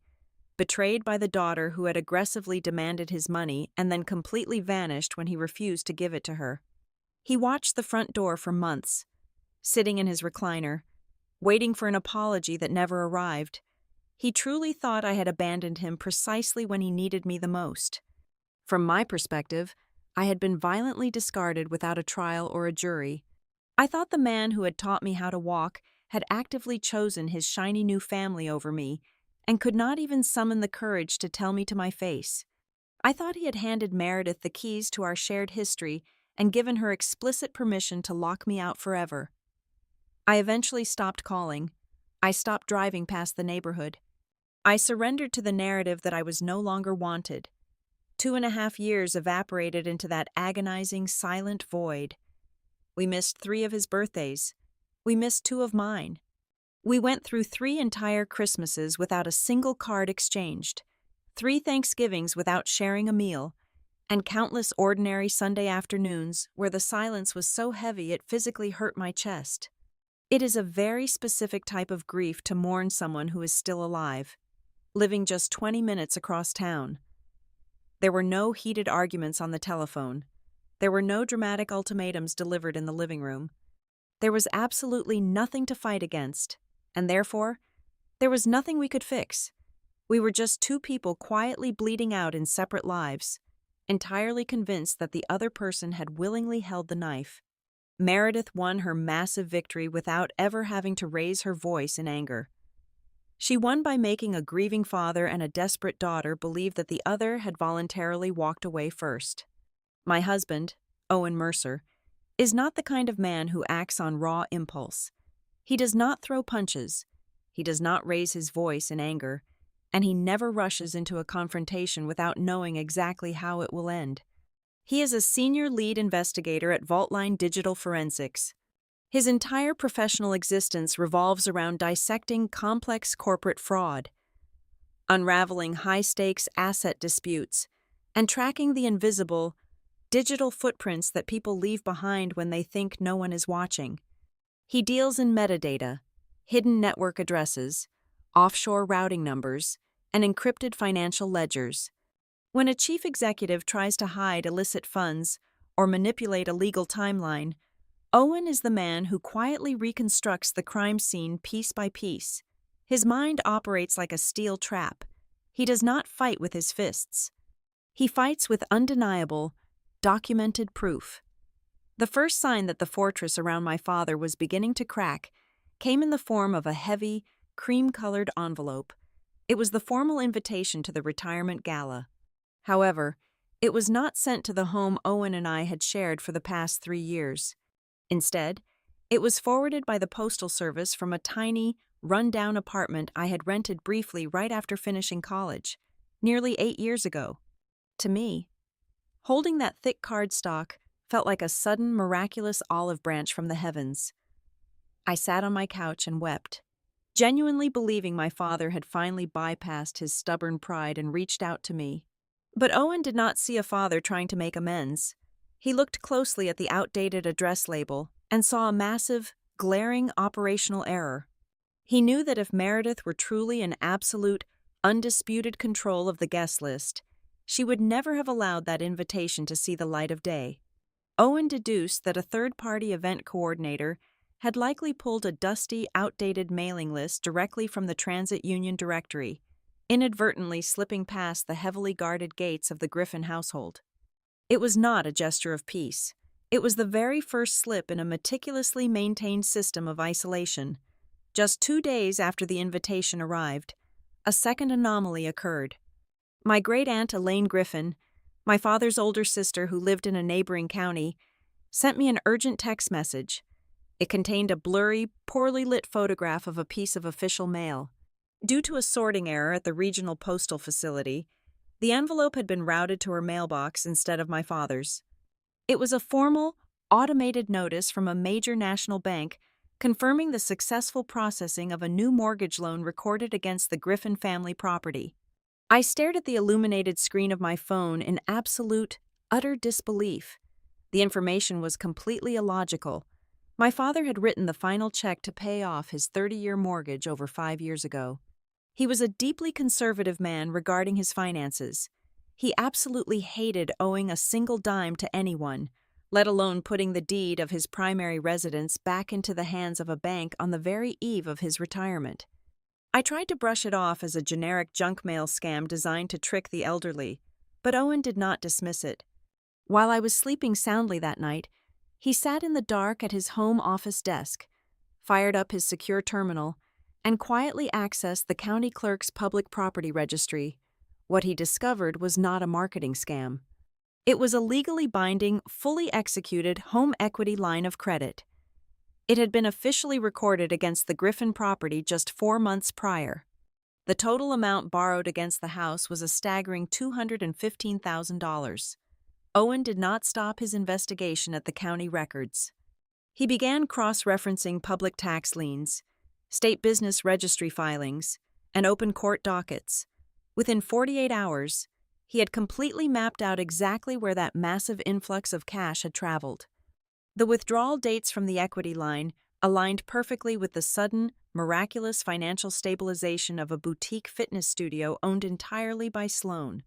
betrayed by the daughter who had aggressively demanded his money and then completely vanished when he refused to give it to her. He watched the front door for months, sitting in his recliner, waiting for an apology that never arrived. He truly thought I had abandoned him precisely when he needed me the most. From my perspective, I had been violently discarded without a trial or a jury. I thought the man who had taught me how to walk had actively chosen his shiny new family over me and could not even summon the courage to tell me to my face. I thought he had handed Meredith the keys to our shared history and given her explicit permission to lock me out forever. I eventually stopped calling. I stopped driving past the neighborhood. I surrendered to the narrative that I was no longer wanted. 2.5 years evaporated into that agonizing, silent void. We missed 3 of his birthdays. We missed 2 of mine. We went through 3 entire Christmases without a single card exchanged, 3 Thanksgivings without sharing a meal, and countless ordinary Sunday afternoons where the silence was so heavy it physically hurt my chest. It is a very specific type of grief to mourn someone who is still alive, living just 20 minutes across town. There were no heated arguments on the telephone. There were no dramatic ultimatums delivered in the living room. There was absolutely nothing to fight against, and therefore, there was nothing we could fix. We were just 2 people quietly bleeding out in separate lives, entirely convinced that the other person had willingly held the knife. Meredith won her massive victory without ever having to raise her voice in anger. She won by making a grieving father and a desperate daughter believe that the other had voluntarily walked away first. My husband, Owen Mercer, is not the kind of man who acts on raw impulse. He does not throw punches, he does not raise his voice in anger, and he never rushes into a confrontation without knowing exactly how it will end. He is a senior lead investigator at Vaultline Digital Forensics. His entire professional existence revolves around dissecting complex corporate fraud, unraveling high-stakes asset disputes, and tracking the invisible, digital footprints that people leave behind when they think no one is watching. He deals in metadata, hidden network addresses, offshore routing numbers, and encrypted financial ledgers. When a chief executive tries to hide illicit funds or manipulate a legal timeline, Owen is the man who quietly reconstructs the crime scene piece by piece. His mind operates like a steel trap. He does not fight with his fists. He fights with undeniable, documented proof. The first sign that the fortress around my father was beginning to crack came in the form of a heavy, cream-colored envelope. It was the formal invitation to the retirement gala. However, it was not sent to the home Owen and I had shared for the past 3 years. Instead, it was forwarded by the postal service from a tiny, run-down apartment I had rented briefly right after finishing college, nearly 8 years ago. To me, holding that thick cardstock felt like a sudden, miraculous olive branch from the heavens. I sat on my couch and wept, genuinely believing my father had finally bypassed his stubborn pride and reached out to me. But Owen did not see a father trying to make amends. He looked closely at the outdated address label and saw a massive, glaring operational error. He knew that if Meredith were truly in absolute, undisputed control of the guest list, she would never have allowed that invitation to see the light of day. Owen deduced that a third-party event coordinator had likely pulled a dusty, outdated mailing list directly from the transit union directory, inadvertently slipping past the heavily guarded gates of the Griffin household. It was not a gesture of peace. It was the very first slip in a meticulously maintained system of isolation. Just 2 days after the invitation arrived, a second anomaly occurred. My great-aunt Elaine Griffin, my father's older sister who lived in a neighboring county, sent me an urgent text message. It contained a blurry, poorly lit photograph of a piece of official mail. Due to a sorting error at the regional postal facility, the envelope had been routed to her mailbox instead of my father's. It was a formal, automated notice from a major national bank confirming the successful processing of a new mortgage loan recorded against the Griffin family property. I stared at the illuminated screen of my phone in absolute, utter disbelief. The information was completely illogical. My father had written the final check to pay off his 30-year mortgage over 5 years ago. He was a deeply conservative man regarding his finances. He absolutely hated owing a single dime to anyone, let alone putting the deed of his primary residence back into the hands of a bank on the very eve of his retirement. I tried to brush it off as a generic junk mail scam designed to trick the elderly, but Owen did not dismiss it. While I was sleeping soundly that night, he sat in the dark at his home office desk, fired up his secure terminal, and quietly accessed the county clerk's public property registry. What he discovered was not a marketing scam. It was a legally binding, fully executed home equity line of credit. It had been officially recorded against the Griffin property just 4 months prior. The total amount borrowed against the house was a staggering $215,000. Owen did not stop his investigation at the county records. He began cross-referencing public tax liens, state business registry filings, and open court dockets. Within 48 hours, he had completely mapped out exactly where that massive influx of cash had traveled. The withdrawal dates from the equity line aligned perfectly with the sudden, miraculous financial stabilization of a boutique fitness studio owned entirely by Sloan.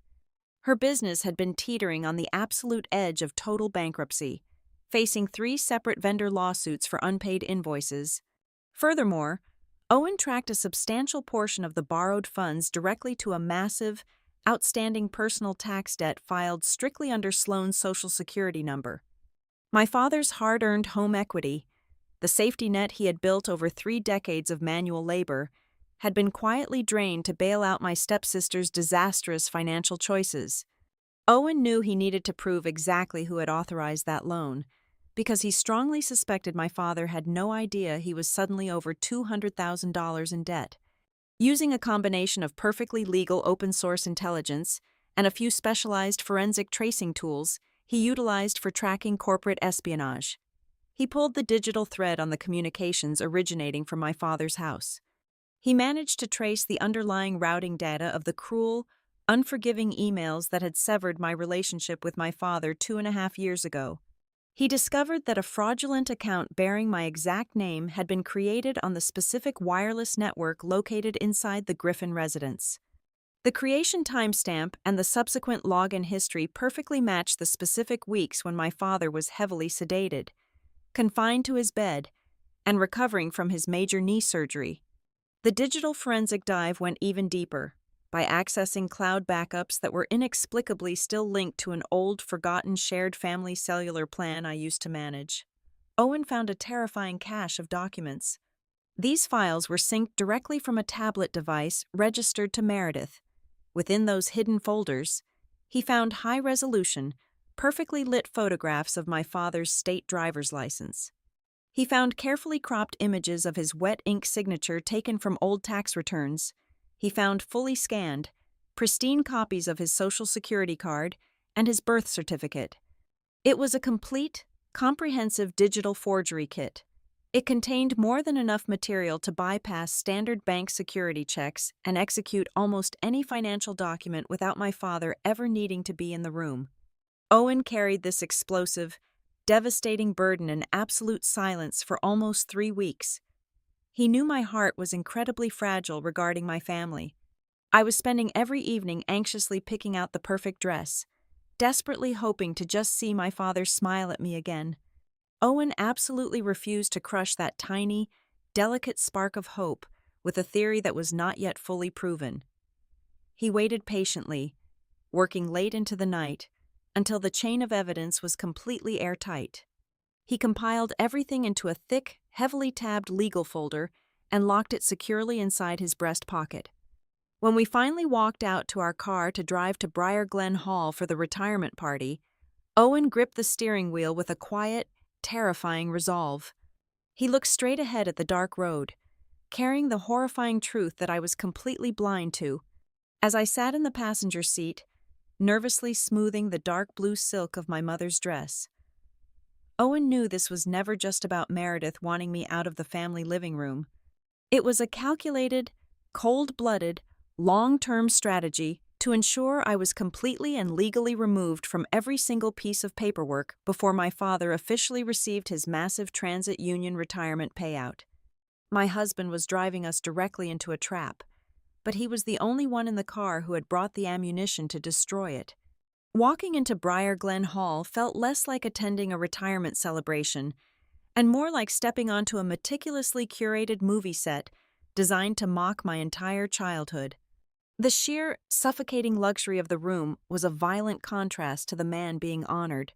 Her business had been teetering on the absolute edge of total bankruptcy, facing 3 separate vendor lawsuits for unpaid invoices. Furthermore, Owen tracked a substantial portion of the borrowed funds directly to a massive, outstanding personal tax debt filed strictly under Sloan's Social Security number. My father's hard-earned home equity, the safety net he had built over 3 decades of manual labor, had been quietly drained to bail out my stepsister's disastrous financial choices. Owen knew he needed to prove exactly who had authorized that loan, because he strongly suspected my father had no idea he was suddenly over $200,000 in debt. Using a combination of perfectly legal open-source intelligence and a few specialized forensic tracing tools he utilized for tracking corporate espionage, he pulled the digital thread on the communications originating from my father's house. He managed to trace the underlying routing data of the cruel, unforgiving emails that had severed my relationship with my father 2.5 years ago. He discovered that a fraudulent account bearing my exact name had been created on the specific wireless network located inside the Griffin residence. The creation timestamp and the subsequent login history perfectly matched the specific weeks when my father was heavily sedated, confined to his bed, and recovering from his major knee surgery. The digital forensic dive went even deeper. By accessing cloud backups that were inexplicably still linked to an old, forgotten shared family cellular plan I used to manage, Owen found a terrifying cache of documents. These files were synced directly from a tablet device registered to Meredith. Within those hidden folders, he found high-resolution, perfectly lit photographs of my father's state driver's license. He found carefully cropped images of his wet ink signature taken from old tax returns. He found fully scanned, pristine copies of his Social Security card and his birth certificate. It was a complete, comprehensive digital forgery kit. It contained more than enough material to bypass standard bank security checks and execute almost any financial document without my father ever needing to be in the room. Owen carried this explosive, devastating burden in absolute silence for almost 3 weeks. He knew my heart was incredibly fragile regarding my family. I was spending every evening anxiously picking out the perfect dress, desperately hoping to just see my father smile at me again. Owen absolutely refused to crush that tiny, delicate spark of hope with a theory that was not yet fully proven. He waited patiently, working late into the night, until the chain of evidence was completely airtight. He compiled everything into a thick, heavily tabbed legal folder and locked it securely inside his breast pocket. When we finally walked out to our car to drive to Briar Glen Hall for the retirement party, Owen gripped the steering wheel with a quiet, terrifying resolve. He looked straight ahead at the dark road, carrying the horrifying truth that I was completely blind to. As I sat in the passenger seat, nervously smoothing the dark blue silk of my mother's dress, Owen knew this was never just about Meredith wanting me out of the family living room. It was a calculated, cold-blooded, long-term strategy to ensure I was completely and legally removed from every single piece of paperwork before my father officially received his massive transit union retirement payout. My husband was driving us directly into a trap, but he was the only one in the car who had brought the ammunition to destroy it. Walking into Briar Glen Hall felt less like attending a retirement celebration and more like stepping onto a meticulously curated movie set designed to mock my entire childhood. The sheer, suffocating luxury of the room was a violent contrast to the man being honored.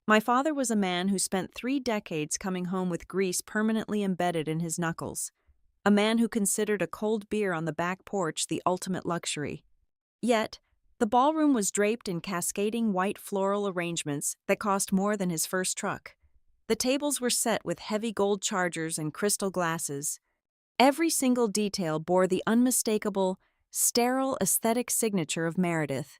My father was a man who spent 3 decades coming home with grease permanently embedded in his knuckles, a man who considered a cold beer on the back porch the ultimate luxury. Yet, the ballroom was draped in cascading white floral arrangements that cost more than his first truck. The tables were set with heavy gold chargers and crystal glasses. Every single detail bore the unmistakable, sterile aesthetic signature of Meredith.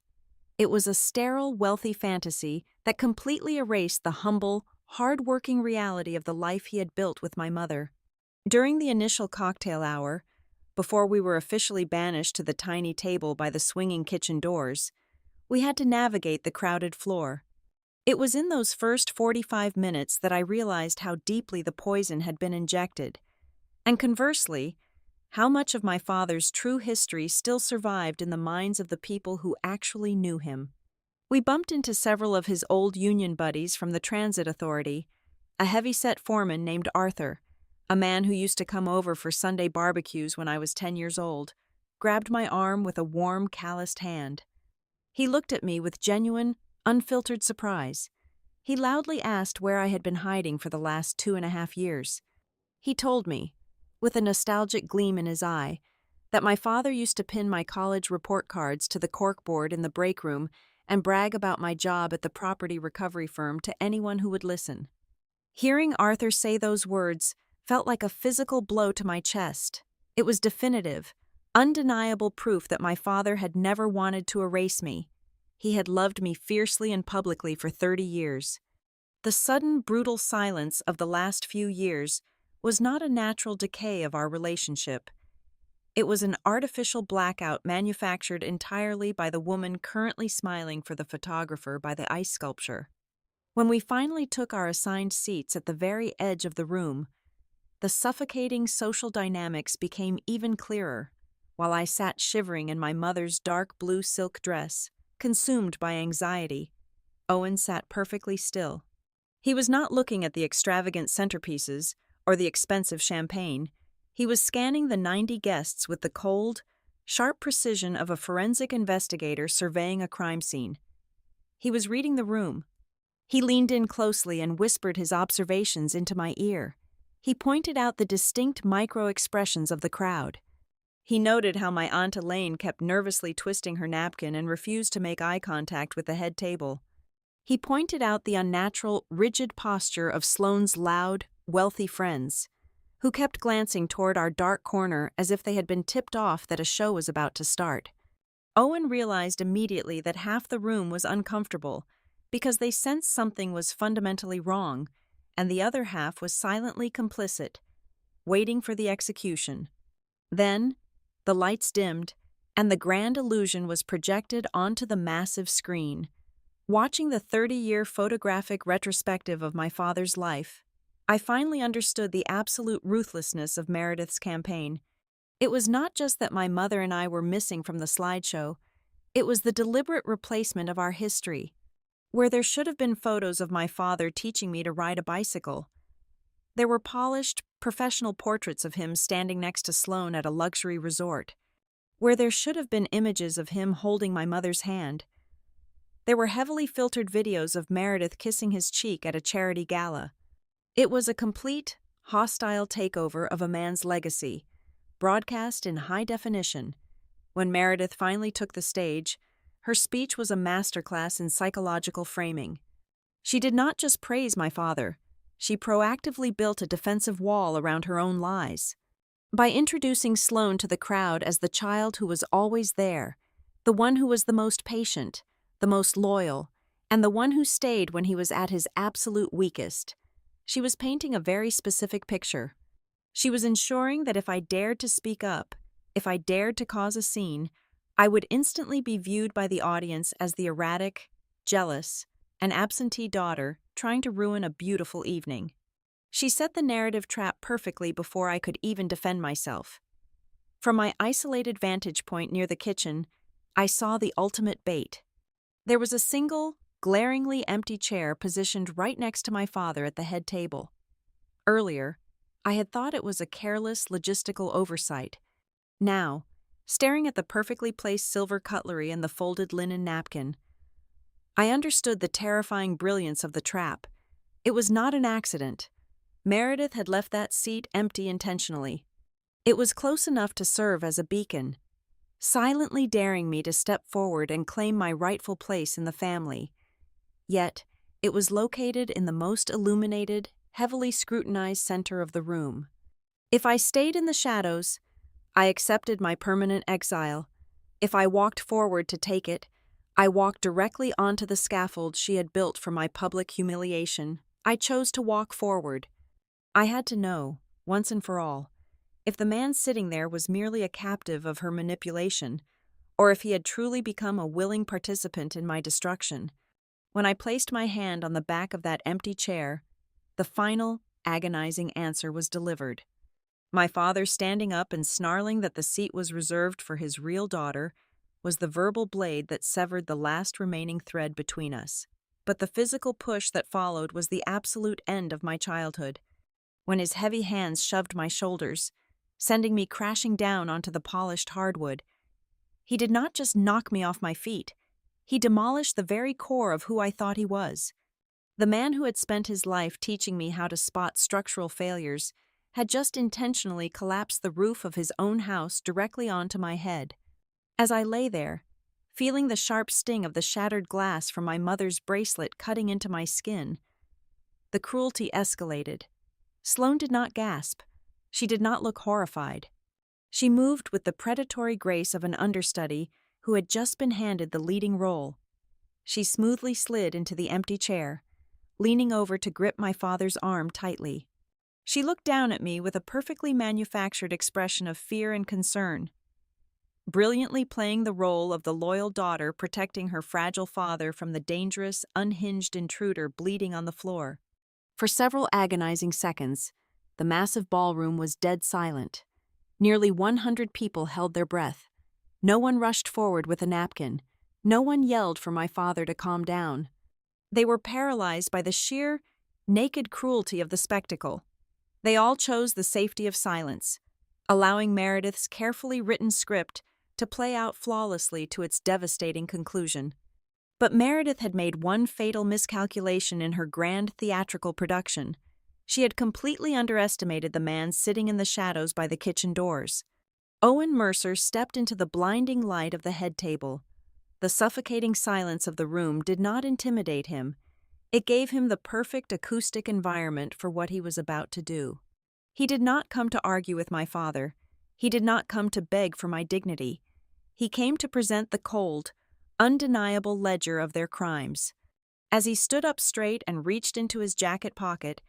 It was a sterile, wealthy fantasy that completely erased the humble, hard-working reality of the life he had built with my mother. During the initial cocktail hour, before we were officially banished to the tiny table by the swinging kitchen doors, we had to navigate the crowded floor. It was in those first 45 minutes that I realized how deeply the poison had been injected, and conversely, how much of my father's true history still survived in the minds of the people who actually knew him. We bumped into several of his old union buddies from the transit authority, a heavy-set foreman named Arthur, a man who used to come over for Sunday barbecues when I was 10 years old, grabbed my arm with a warm, calloused hand. He looked at me with genuine, unfiltered surprise. He loudly asked where I had been hiding for the last 2.5 years. He told me, with a nostalgic gleam in his eye, that my father used to pin my college report cards to the corkboard in the break room and brag about my job at the property recovery firm to anyone who would listen. Hearing Arthur say those words felt like a physical blow to my chest. It was definitive, undeniable proof that my father had never wanted to erase me. He had loved me fiercely and publicly for 30 years. The sudden, brutal silence of the last few years was not a natural decay of our relationship. It was an artificial blackout manufactured entirely by the woman currently smiling for the photographer by the ice sculpture. When we finally took our assigned seats at the very edge of the room, the suffocating social dynamics became even clearer. While I sat shivering in my mother's dark blue silk dress, consumed by anxiety, Owen sat perfectly still. He was not looking at the extravagant centerpieces or the expensive champagne. He was scanning the 90 guests with the cold, sharp precision of a forensic investigator surveying a crime scene. He was reading the room. He leaned in closely and whispered his observations into my ear. He pointed out the distinct micro-expressions of the crowd. He noted how my Aunt Elaine kept nervously twisting her napkin and refused to make eye contact with the head table. He pointed out the unnatural, rigid posture of Sloane's loud, wealthy friends, who kept glancing toward our dark corner as if they had been tipped off that a show was about to start. Owen realized immediately that half the room was uncomfortable because they sensed something was fundamentally wrong, and the other half was silently complicit, waiting for the execution. Then, the lights dimmed, and the grand illusion was projected onto the massive screen. Watching the 30-year photographic retrospective of my father's life, I finally understood the absolute ruthlessness of Meredith's campaign. It was not just that my mother and I were missing from the slideshow, it was the deliberate replacement of our history. Where there should have been photos of my father teaching me to ride a bicycle, there were polished, professional portraits of him standing next to Sloane at a luxury resort. where there should have been images of him holding my mother's hand. There were heavily filtered videos of Meredith kissing his cheek at a charity gala. It was a complete, hostile takeover of a man's legacy, broadcast in high definition. When Meredith finally took the stage, her speech was a masterclass in psychological framing. She did not just praise my father, she proactively built a defensive wall around her own lies. By introducing Sloane to the crowd as the child who was always there, the one who was the most patient, the most loyal, and the one who stayed when he was at his absolute weakest, she was painting a very specific picture. She was ensuring that if I dared to speak up, if I dared to cause a scene, I would instantly be viewed by the audience as the erratic, jealous, and absentee daughter trying to ruin a beautiful evening. She set the narrative trap perfectly before I could even defend myself. From my isolated vantage point near the kitchen, I saw the ultimate bait. There was a single, glaringly empty chair positioned right next to my father at the head table. Earlier, I had thought it was a careless logistical oversight. Now, staring at the perfectly placed silver cutlery and the folded linen napkin, I understood the terrifying brilliance of the trap. It was not an accident. Meredith had left that seat empty intentionally. It was close enough to serve as a beacon, silently daring me to step forward and claim my rightful place in the family. Yet, it was located in the most illuminated, heavily scrutinized center of the room. If I stayed in the shadows, I accepted my permanent exile. If I walked forward to take it, I walked directly onto the scaffold she had built for my public humiliation. I chose to walk forward. I had to know, once and for all, if the man sitting there was merely a captive of her manipulation, or if he had truly become a willing participant in my destruction. When I placed my hand on the back of that empty chair, the final, agonizing answer was delivered. My father, standing up and snarling that the seat was reserved for his real daughter, was the verbal blade that severed the last remaining thread between us. But the physical push that followed was the absolute end of my childhood. When his heavy hands shoved my shoulders, sending me crashing down onto the polished hardwood, he did not just knock me off my feet, he demolished the very core of who I thought he was. The man who had spent his life teaching me how to spot structural failures had just intentionally collapsed the roof of his own house directly onto my head. As I lay there, feeling the sharp sting of the shattered glass from my mother's bracelet cutting into my skin, the cruelty escalated. Sloane did not gasp. She did not look horrified. She moved with the predatory grace of an understudy who had just been handed the leading role. She smoothly slid into the empty chair, leaning over to grip my father's arm tightly. She looked down at me with a perfectly manufactured expression of fear and concern, brilliantly playing the role of the loyal daughter protecting her fragile father from the dangerous, unhinged intruder bleeding on the floor. For several agonizing seconds, the massive ballroom was dead silent. Nearly 100 people held their breath. No one rushed forward with a napkin. No one yelled for my father to calm down. They were paralyzed by the sheer, naked cruelty of the spectacle. They all chose the safety of silence, allowing Meredith's carefully written script to play out flawlessly to its devastating conclusion. But Meredith had made one fatal miscalculation in her grand theatrical production. She had completely underestimated the man sitting in the shadows by the kitchen doors. Owen Mercer stepped into the blinding light of the head table. The suffocating silence of the room did not intimidate him. It gave him the perfect acoustic environment for what he was about to do. He did not come to argue with my father. He did not come to beg for my dignity. He came to present the cold, undeniable ledger of their crimes. As he stood up straight and reached into his jacket pocket,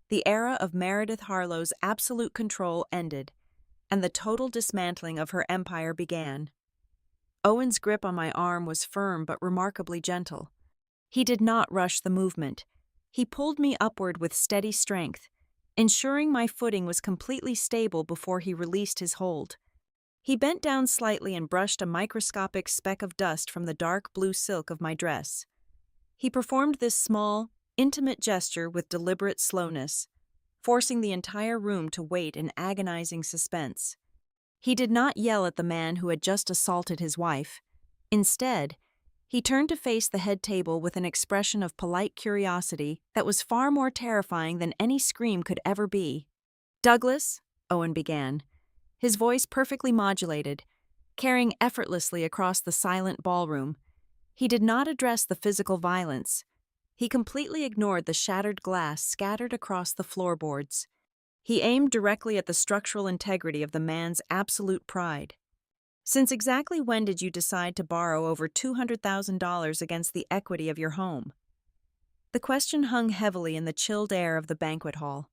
the era of Meredith Harlow's absolute control ended, and the total dismantling of her empire began. Owen's grip on my arm was firm but remarkably gentle. He did not rush the movement. He pulled me upward with steady strength, ensuring my footing was completely stable before he released his hold. He bent down slightly and brushed a microscopic speck of dust from the dark blue silk of my dress. He performed this small, intimate gesture with deliberate slowness, forcing the entire room to wait in agonizing suspense. He did not yell at the man who had just assaulted his wife. Instead, he turned to face the head table with an expression of polite curiosity that was far more terrifying than any scream could ever be. "Douglas," Owen began, his voice perfectly modulated, carrying effortlessly across the silent ballroom. He did not address the physical violence. He completely ignored the shattered glass scattered across the floorboards. He aimed directly at the structural integrity of the man's absolute pride. "Since exactly when did you decide to borrow over $200,000 against the equity of your home?" The question hung heavily in the chilled air of the banquet hall.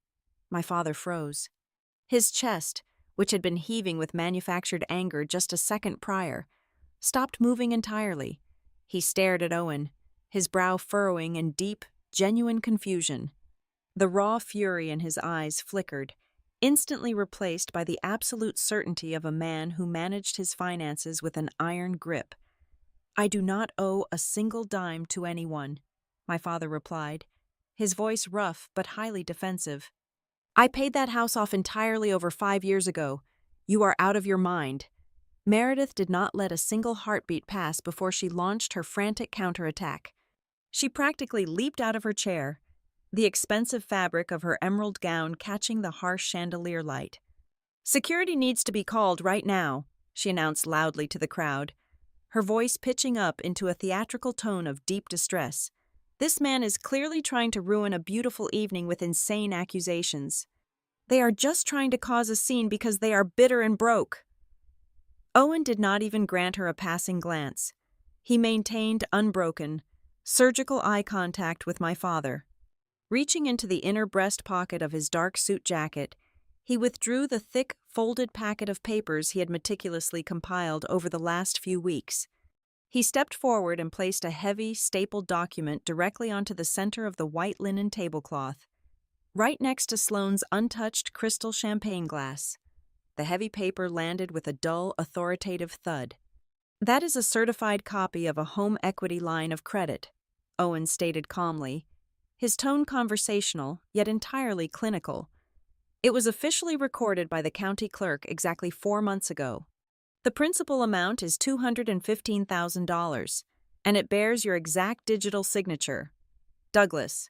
My father froze. His chest, which had been heaving with manufactured anger just a second prior, stopped moving entirely. He stared at Owen, his brow furrowing in deep, genuine confusion. The raw fury in his eyes flickered, instantly replaced by the absolute certainty of a man who managed his finances with an iron grip. "I do not owe a single dime to anyone," my father replied, his voice rough but highly defensive. "I paid that house off entirely over 5 years ago. You are out of your mind." Meredith did not let a single heartbeat pass before she launched her frantic counterattack. She practically leaped out of her chair, the expensive fabric of her emerald gown catching the harsh chandelier light. "Security needs to be called right now," she announced loudly to the crowd, her voice pitching up into a theatrical tone of deep distress. "This man is clearly trying to ruin a beautiful evening with insane accusations. They are just trying to cause a scene because they are bitter and broke." Owen did not even grant her a passing glance. He maintained unbroken, surgical eye contact with my father. Reaching into the inner breast pocket of his dark suit jacket, he withdrew the thick, folded packet of papers he had meticulously compiled over the last few weeks. He stepped forward and placed a heavy, stapled document directly onto the center of the white linen tablecloth, right next to Sloane's untouched crystal champagne glass. The heavy paper landed with a dull, authoritative thud. "That is a certified copy of a home equity line of credit," Owen stated calmly, his tone conversational, yet entirely clinical. "It was officially recorded by the county clerk exactly 4 months ago. The principal amount is $215,000, and it bears your exact digital signature. Douglas."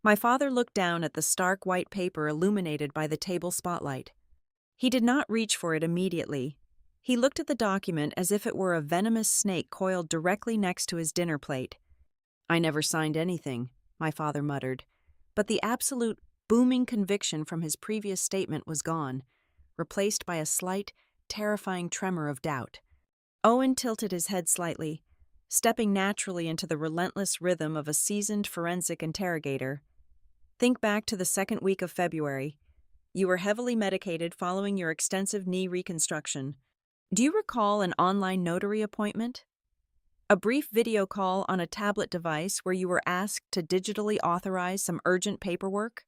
My father looked down at the stark white paper illuminated by the table spotlight. He did not reach for it immediately. He looked at the document as if it were a venomous snake coiled directly next to his dinner plate. "I never signed anything," my father muttered, but the absolute, booming conviction from his previous statement was gone, replaced by a slight, terrifying tremor of doubt. Owen tilted his head slightly, stepping naturally into the relentless rhythm of a seasoned forensic interrogator. "Think back to the second week of February. You were heavily medicated following your extensive knee reconstruction. Do you recall an online notary appointment? A brief video call on a tablet device where you were asked to digitally authorize some urgent paperwork?"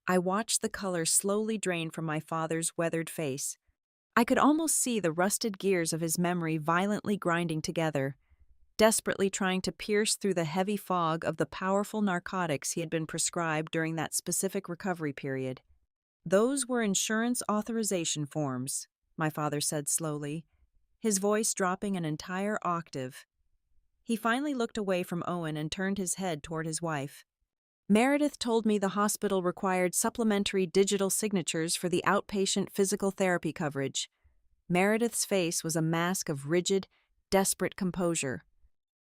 I watched the color slowly drain from my father's weathered face. I could almost see the rusted gears of his memory violently grinding together, desperately trying to pierce through the heavy fog of the powerful narcotics he had been prescribed during that specific recovery period. "Those were insurance authorization forms," my father said slowly, his voice dropping an entire octave. He finally looked away from Owen and turned his head toward his wife. "Meredith told me the hospital required supplementary digital signatures for the outpatient physical therapy coverage." Meredith's face was a mask of rigid, desperate composure.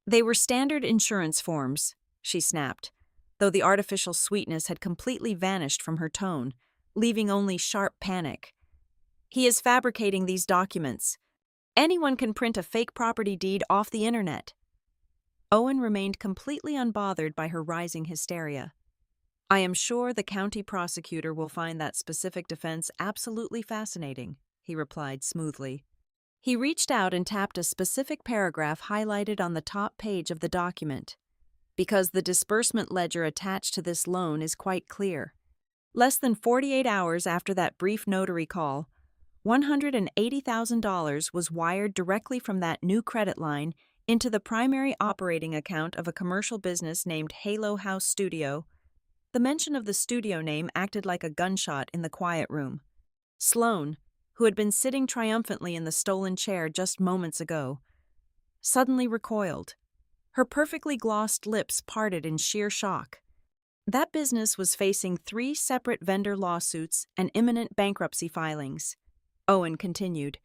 "They were standard insurance forms," she snapped, though the artificial sweetness had completely vanished from her tone, leaving only sharp panic. "He is fabricating these documents. Anyone can print a fake property deed off the internet." Owen remained completely unbothered by her rising hysteria. "I am sure the county prosecutor will find that specific defense absolutely fascinating," he replied smoothly. He reached out and tapped a specific paragraph highlighted on the top page of the document. "Because the disbursement ledger attached to this loan is quite clear. Less than 48 hours after that brief notary call, $180,000 was wired directly from that new credit line into the primary operating account of a commercial business named Halo House Studio." The mention of the studio name acted like a gunshot in the quiet room. Sloane, who had been sitting triumphantly in the stolen chair just moments ago, suddenly recoiled. Her perfectly glossed lips parted in sheer shock. That business was facing 3 separate vendor lawsuits and imminent bankruptcy filings. Owen continued,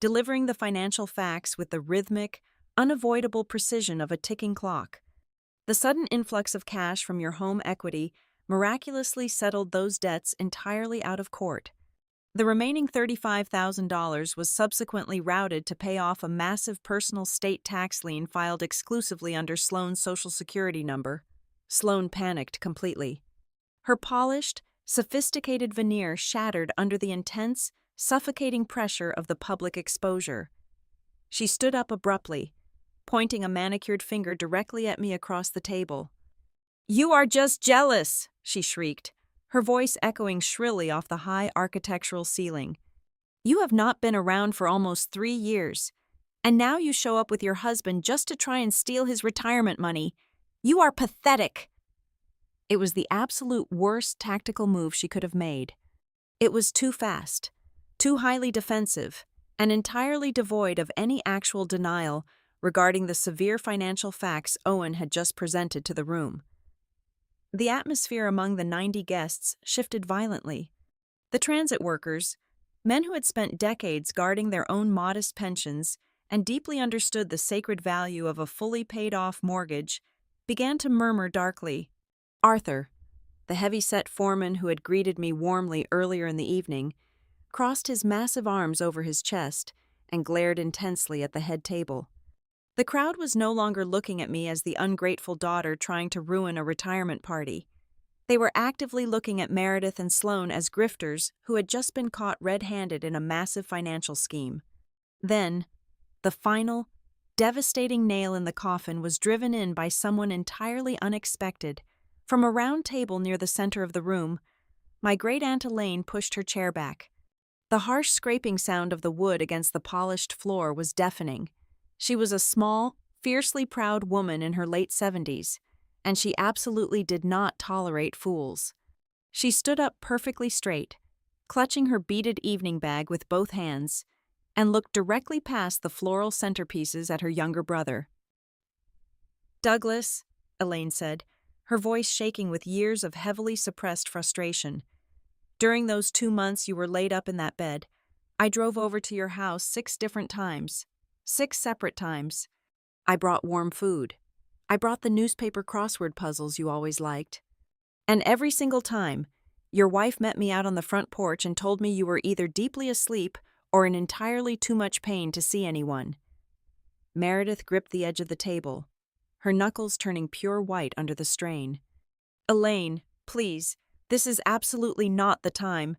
delivering the financial facts with the rhythmic, unavoidable precision of a ticking clock. The sudden influx of cash from your home equity miraculously settled those debts entirely out of court. The remaining $35,000 was subsequently routed to pay off a massive personal state tax lien filed exclusively under Sloane's Social Security number. Sloane panicked completely. Her polished, sophisticated veneer shattered under the intense, suffocating pressure of the public exposure. She stood up abruptly, pointing a manicured finger directly at me across the table. "You are just jealous!" she shrieked, her voice echoing shrilly off the high architectural ceiling. "You have not been around for almost 3 years, and now you show up with your husband just to try and steal his retirement money. You are pathetic!" It was the absolute worst tactical move she could have made. It was too fast, too highly defensive, and entirely devoid of any actual denial regarding the severe financial facts Owen had just presented to the room. The atmosphere among the 90 guests shifted violently. The transit workers, men who had spent decades guarding their own modest pensions and deeply understood the sacred value of a fully paid-off mortgage, began to murmur darkly. Arthur, the heavy-set foreman who had greeted me warmly earlier in the evening, crossed his massive arms over his chest and glared intensely at the head table. The crowd was no longer looking at me as the ungrateful daughter trying to ruin a retirement party. They were actively looking at Meredith and Sloane as grifters who had just been caught red-handed in a massive financial scheme. Then, the final, devastating nail in the coffin was driven in by someone entirely unexpected. From a round table near the center of the room, my great-aunt Elaine pushed her chair back. The harsh scraping sound of the wood against the polished floor was deafening. She was a small, fiercely proud woman in her late 70s, and she absolutely did not tolerate fools. She stood up perfectly straight, clutching her beaded evening bag with both hands, and looked directly past the floral centerpieces at her younger brother. "Douglas," Elaine said, her voice shaking with years of heavily suppressed frustration, "during those 2 months you were laid up in that bed, I drove over to your house 6 different times. 6 separate times. I brought warm food. I brought the newspaper crossword puzzles you always liked. And every single time, your wife met me out on the front porch and told me you were either deeply asleep or in entirely too much pain to see anyone." Meredith gripped the edge of the table, her knuckles turning pure white under the strain. "Elaine, please, this is absolutely not the time.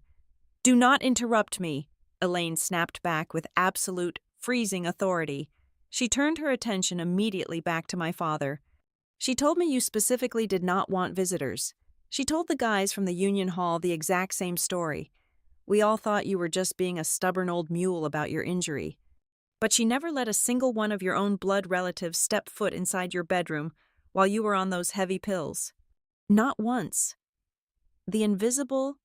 Do not interrupt me," Elaine snapped back with absolute, freezing authority. She turned her attention immediately back to my father. "She told me you specifically did not want visitors. She told the guys from the Union Hall the exact same story. We all thought you were just being a stubborn old mule about your injury. But she never let a single one of your own blood relatives step foot inside your bedroom while you were on those heavy pills. Not once." The invisible,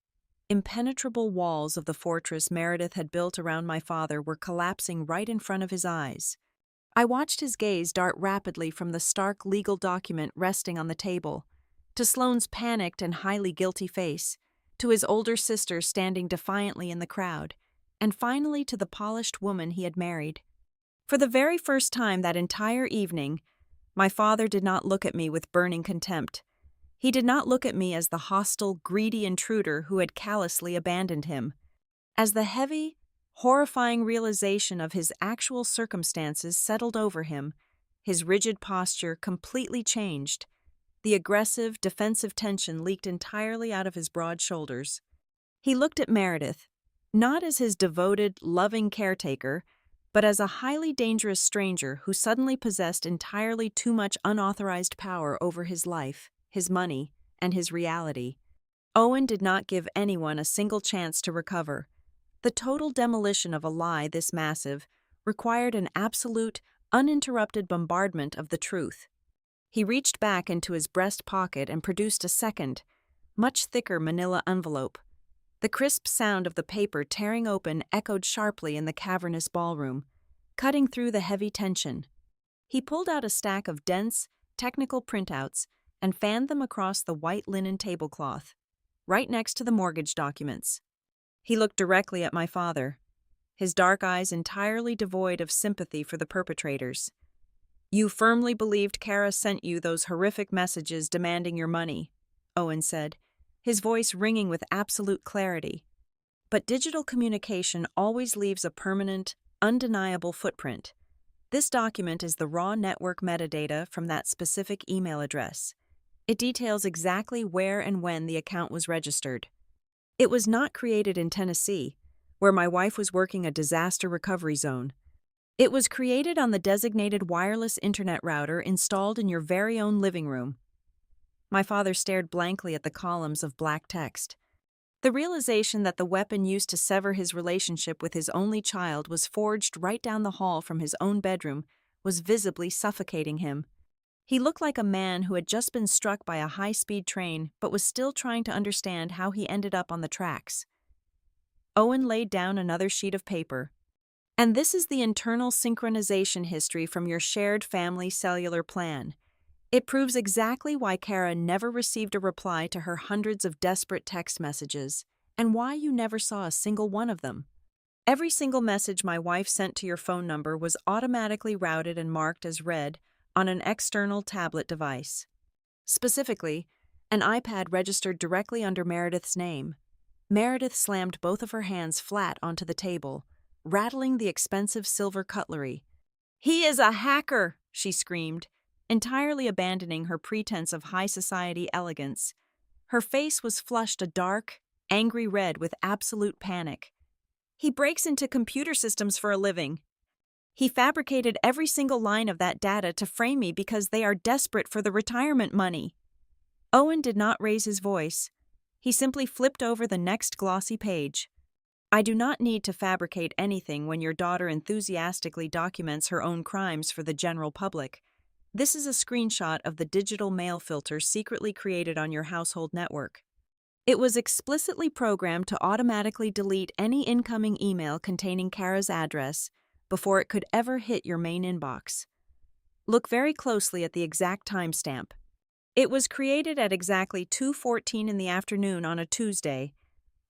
impenetrable walls of the fortress Meredith had built around my father were collapsing right in front of his eyes. I watched his gaze dart rapidly from the stark legal document resting on the table, to Sloane's panicked and highly guilty face, to his older sister standing defiantly in the crowd, and finally to the polished woman he had married. For the very first time that entire evening, my father did not look at me with burning contempt. He did not look at me as the hostile, greedy intruder who had callously abandoned him. As the heavy, horrifying realization of his actual circumstances settled over him, his rigid posture completely changed. The aggressive, defensive tension leaked entirely out of his broad shoulders. He looked at Meredith, not as his devoted, loving caretaker, but as a highly dangerous stranger who suddenly possessed entirely too much unauthorized power over his life, his money, and his reality. Owen did not give anyone a single chance to recover. The total demolition of a lie this massive required an absolute, uninterrupted bombardment of the truth. He reached back into his breast pocket and produced a second, much thicker manila envelope. The crisp sound of the paper tearing open echoed sharply in the cavernous ballroom, cutting through the heavy tension. He pulled out a stack of dense, technical printouts and fanned them across the white linen tablecloth, right next to the mortgage documents. He looked directly at my father, his dark eyes entirely devoid of sympathy for the perpetrators. "You firmly believed Kara sent you those horrific messages demanding your money," Owen said, his voice ringing with absolute clarity. But digital communication always leaves a permanent, undeniable footprint. This document is the raw network metadata from that specific email address. It details exactly where and when the account was registered. It was not created in Tennessee, where my wife was working a disaster recovery zone. It was created on the designated wireless internet router installed in your very own living room. My father stared blankly at the columns of black text. The realization that the weapon used to sever his relationship with his only child was forged right down the hall from his own bedroom was visibly suffocating him. He looked like a man who had just been struck by a high-speed train but was still trying to understand how he ended up on the tracks. Owen laid down another sheet of paper. "And this is the internal synchronization history from your shared family cellular plan. It proves exactly why Kara never received a reply to her hundreds of desperate text messages, and why you never saw a single one of them. Every single message my wife sent to your phone number was automatically routed and marked as read on an external tablet device. Specifically, an iPad registered directly under Meredith's name." Meredith slammed both of her hands flat onto the table, rattling the expensive silver cutlery. "He is a hacker!" she screamed, entirely abandoning her pretense of high society elegance. Her face was flushed a dark, angry red with absolute panic. "He breaks into computer systems for a living. He fabricated every single line of that data to frame me because they are desperate for the retirement money." Owen did not raise his voice. He simply flipped over the next glossy page. "I do not need to fabricate anything when your daughter enthusiastically documents her own crimes for the general public. This is a screenshot of the digital mail filter secretly created on your household network. It was explicitly programmed to automatically delete any incoming email containing Kara's address before it could ever hit your main inbox. Look very closely at the exact timestamp. It was created at exactly 2:14 in the afternoon on a Tuesday."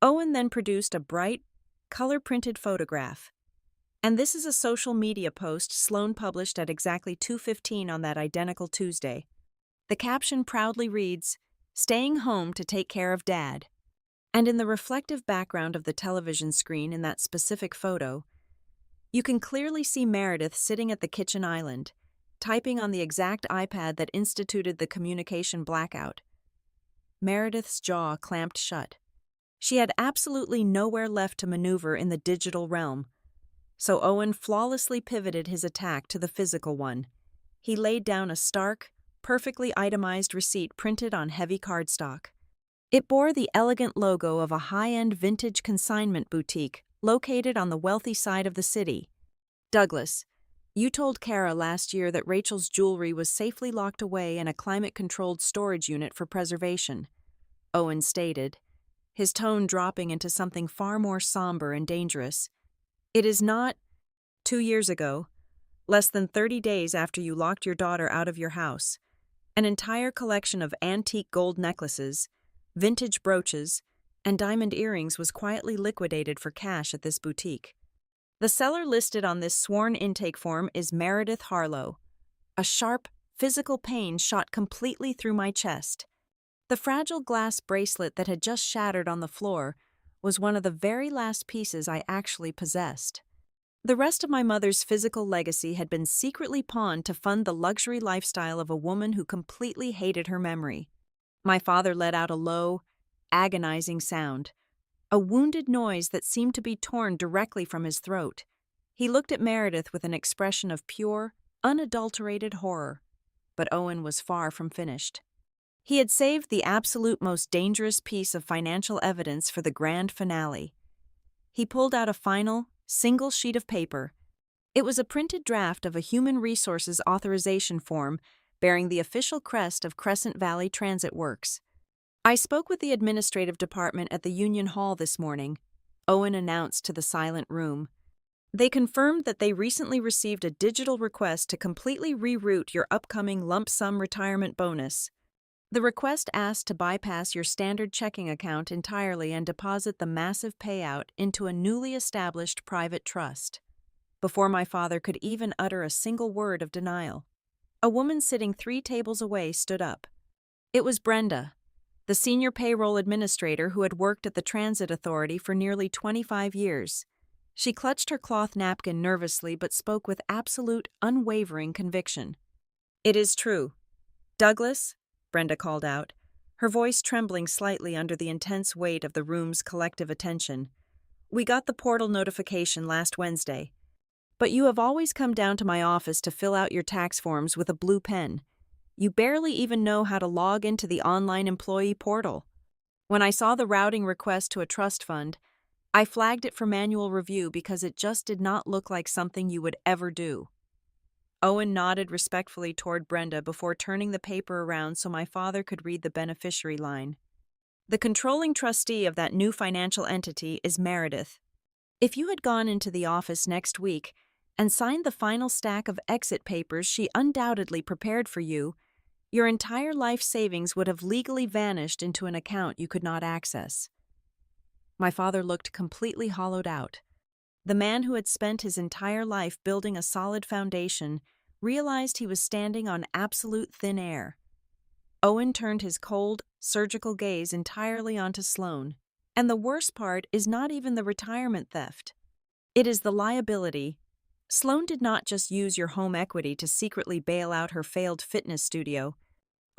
Owen then produced a bright, color-printed photograph. "And this is a social media post Sloan published at exactly 2:15 on that identical Tuesday. The caption proudly reads, 'Staying home to take care of Dad.' And in the reflective background of the television screen in that specific photo, you can clearly see Meredith sitting at the kitchen island, typing on the exact iPad that instituted the communication blackout." Meredith's jaw clamped shut. She had absolutely nowhere left to maneuver in the digital realm. So Owen flawlessly pivoted his attack to the physical one. He laid down a stark, perfectly itemized receipt printed on heavy cardstock. It bore the elegant logo of a high-end vintage consignment boutique located on the wealthy side of the city. "Douglas, you told Kara last year that Rachel's jewelry was safely locked away in a climate-controlled storage unit for preservation," Owen stated, his tone dropping into something far more somber and dangerous. "It is not 2 years ago, less than 30 days after you locked your daughter out of your house, an entire collection of antique gold necklaces, vintage brooches, and diamond earrings was quietly liquidated for cash at this boutique. The seller listed on this sworn intake form is Meredith Harlow." A sharp, physical pain shot completely through my chest. The fragile glass bracelet that had just shattered on the floor was one of the very last pieces I actually possessed. The rest of my mother's physical legacy had been secretly pawned to fund the luxury lifestyle of a woman who completely hated her memory. My father let out a low, agonizing sound, a wounded noise that seemed to be torn directly from his throat. He looked at Meredith with an expression of pure, unadulterated horror. But Owen was far from finished. He had saved the absolute most dangerous piece of financial evidence for the grand finale. He pulled out a final, single sheet of paper. It was a printed draft of a human resources authorization form bearing the official crest of Crescent Valley Transit Works. I spoke with the administrative department at the Union Hall this morning, Owen announced to the silent room. They confirmed that they recently received a digital request to completely reroute your upcoming lump sum retirement bonus. The request asked to bypass your standard checking account entirely and deposit the massive payout into a newly established private trust. Before my father could even utter a single word of denial, a woman sitting 3 tables away stood up. It was Brenda, the senior payroll administrator who had worked at the Transit Authority for nearly 25 years. She clutched her cloth napkin nervously but spoke with absolute, unwavering conviction. "It is true. Douglas," Brenda called out, her voice trembling slightly under the intense weight of the room's collective attention. "We got the portal notification last Wednesday. But you have always come down to my office to fill out your tax forms with a blue pen. You barely even know how to log into the online employee portal. When I saw the routing request to a trust fund, I flagged it for manual review because it just did not look like something you would ever do." Owen nodded respectfully toward Brenda before turning the paper around so my father could read the beneficiary line. "The controlling trustee of that new financial entity is Meredith. If you had gone into the office next week and signed the final stack of exit papers she undoubtedly prepared for you, your entire life savings would have legally vanished into an account you could not access." My father looked completely hollowed out. The man who had spent his entire life building a solid foundation realized he was standing on absolute thin air. Owen turned his cold, surgical gaze entirely onto Sloane. "And the worst part is not even the retirement theft. It is the liability. Sloane did not just use your home equity to secretly bail out her failed fitness studio.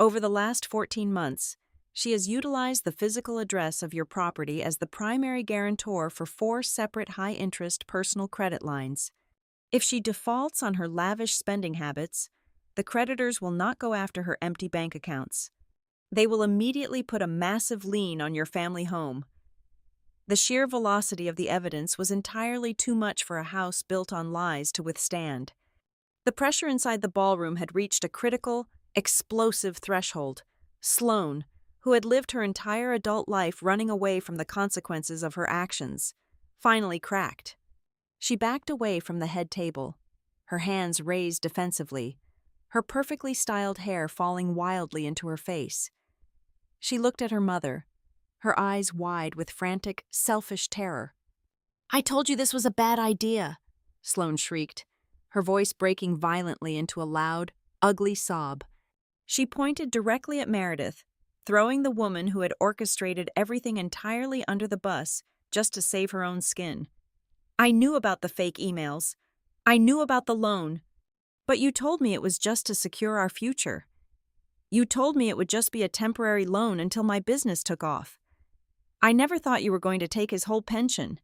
Over the last 14 months, she has utilized the physical address of your property as the primary guarantor for 4 separate high-interest personal credit lines. If she defaults on her lavish spending habits, the creditors will not go after her empty bank accounts. They will immediately put a massive lien on your family home." The sheer velocity of the evidence was entirely too much for a house built on lies to withstand. The pressure inside the ballroom had reached a critical, explosive threshold. Sloane, who had lived her entire adult life running away from the consequences of her actions, finally cracked. She backed away from the head table, her hands raised defensively, her perfectly styled hair falling wildly into her face. She looked at her mother, her eyes wide with frantic, selfish terror. "I told you this was a bad idea," Sloane shrieked, her voice breaking violently into a loud, ugly sob. She pointed directly at Meredith, throwing the woman who had orchestrated everything entirely under the bus just to save her own skin. "I knew about the fake emails. I knew about the loan. But you told me it was just to secure our future. You told me it would just be a temporary loan until my business took off. I never thought you were going to take his whole pension.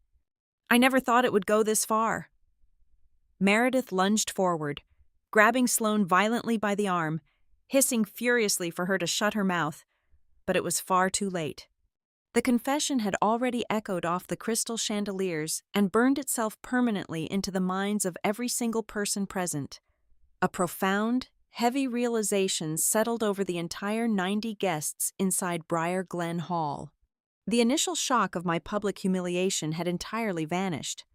I never thought it would go this far." Meredith lunged forward, grabbing Sloane violently by the arm, hissing furiously for her to shut her mouth, but it was far too late. The confession had already echoed off the crystal chandeliers and burned itself permanently into the minds of every single person present. A profound, heavy realization settled over the entire 90 guests inside Briar Glen Hall. The initial shock of my public humiliation had entirely vanished.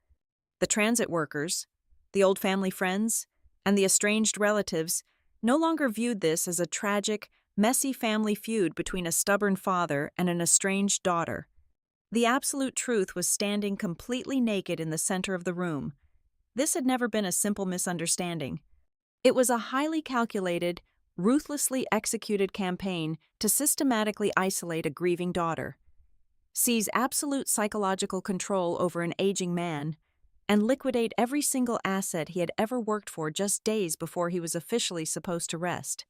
The transit workers, the old family friends, and the estranged relatives no longer viewed this as a tragic, messy family feud between a stubborn father and an estranged daughter. The absolute truth was standing completely naked in the center of the room. This had never been a simple misunderstanding. It was a highly calculated, ruthlessly executed campaign to systematically isolate a grieving daughter, seize absolute psychological control over an aging man, and liquidate every single asset he had ever worked for just days before he was officially supposed to rest.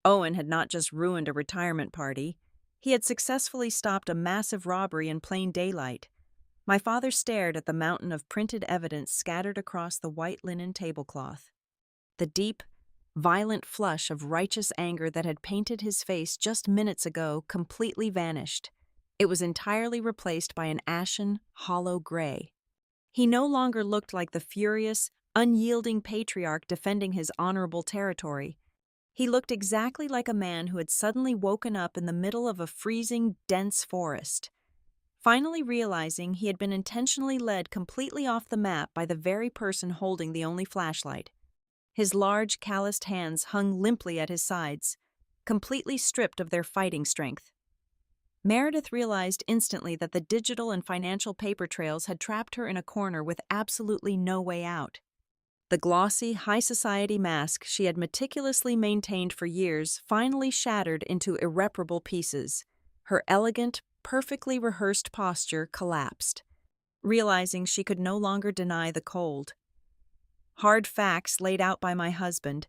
Owen had not just ruined a retirement party, he had successfully stopped a massive robbery in plain daylight. My father stared at the mountain of printed evidence scattered across the white linen tablecloth. The deep, violent flush of righteous anger that had painted his face just minutes ago completely vanished. It was entirely replaced by an ashen, hollow gray. He no longer looked like the furious, unyielding patriarch defending his honorable territory. He looked exactly like a man who had suddenly woken up in the middle of a freezing, dense forest. Finally realizing he had been intentionally led completely off the map by the very person holding the only flashlight. His large, calloused hands hung limply at his sides, completely stripped of their fighting strength. Meredith realized instantly that the digital and financial paper trails had trapped her in a corner with absolutely no way out. The glossy, high society mask she had meticulously maintained for years finally shattered into irreparable pieces. Her elegant, perfectly rehearsed posture collapsed. Realizing she could no longer deny the cold, hard facts laid out by my husband,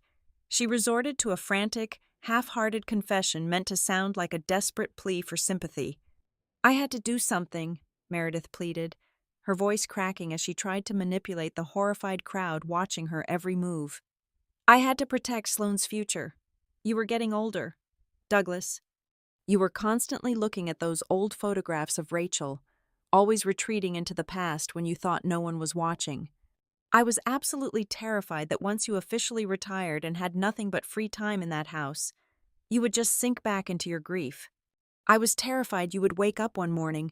she resorted to a frantic, half-hearted confession meant to sound like a desperate plea for sympathy. "I had to do something," Meredith pleaded, her voice cracking as she tried to manipulate the horrified crowd watching her every move. "I had to protect Sloane's future. You were getting older. Douglas, you were constantly looking at those old photographs of Rachel, always retreating into the past when you thought no one was watching. I was absolutely terrified that once you officially retired and had nothing but free time in that house, you would just sink back into your grief. I was terrified you would wake up one morning,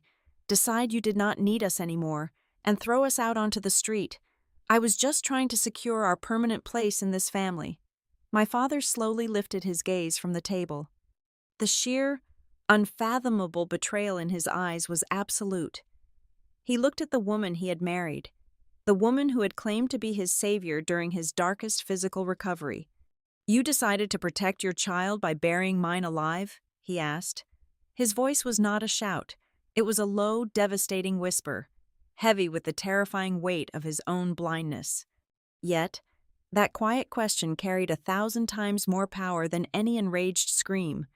decide you did not need us anymore, and throw us out onto the street. I was just trying to secure our permanent place in this family." My father slowly lifted his gaze from the table. The sheer, unfathomable betrayal in his eyes was absolute. He looked at the woman he had married, the woman who had claimed to be his savior during his darkest physical recovery. "You decided to protect your child by burying mine alive?" he asked. His voice was not a shout. It was a low, devastating whisper, heavy with the terrifying weight of his own blindness. Yet, that quiet question carried 1,000 times more power than any enraged scream.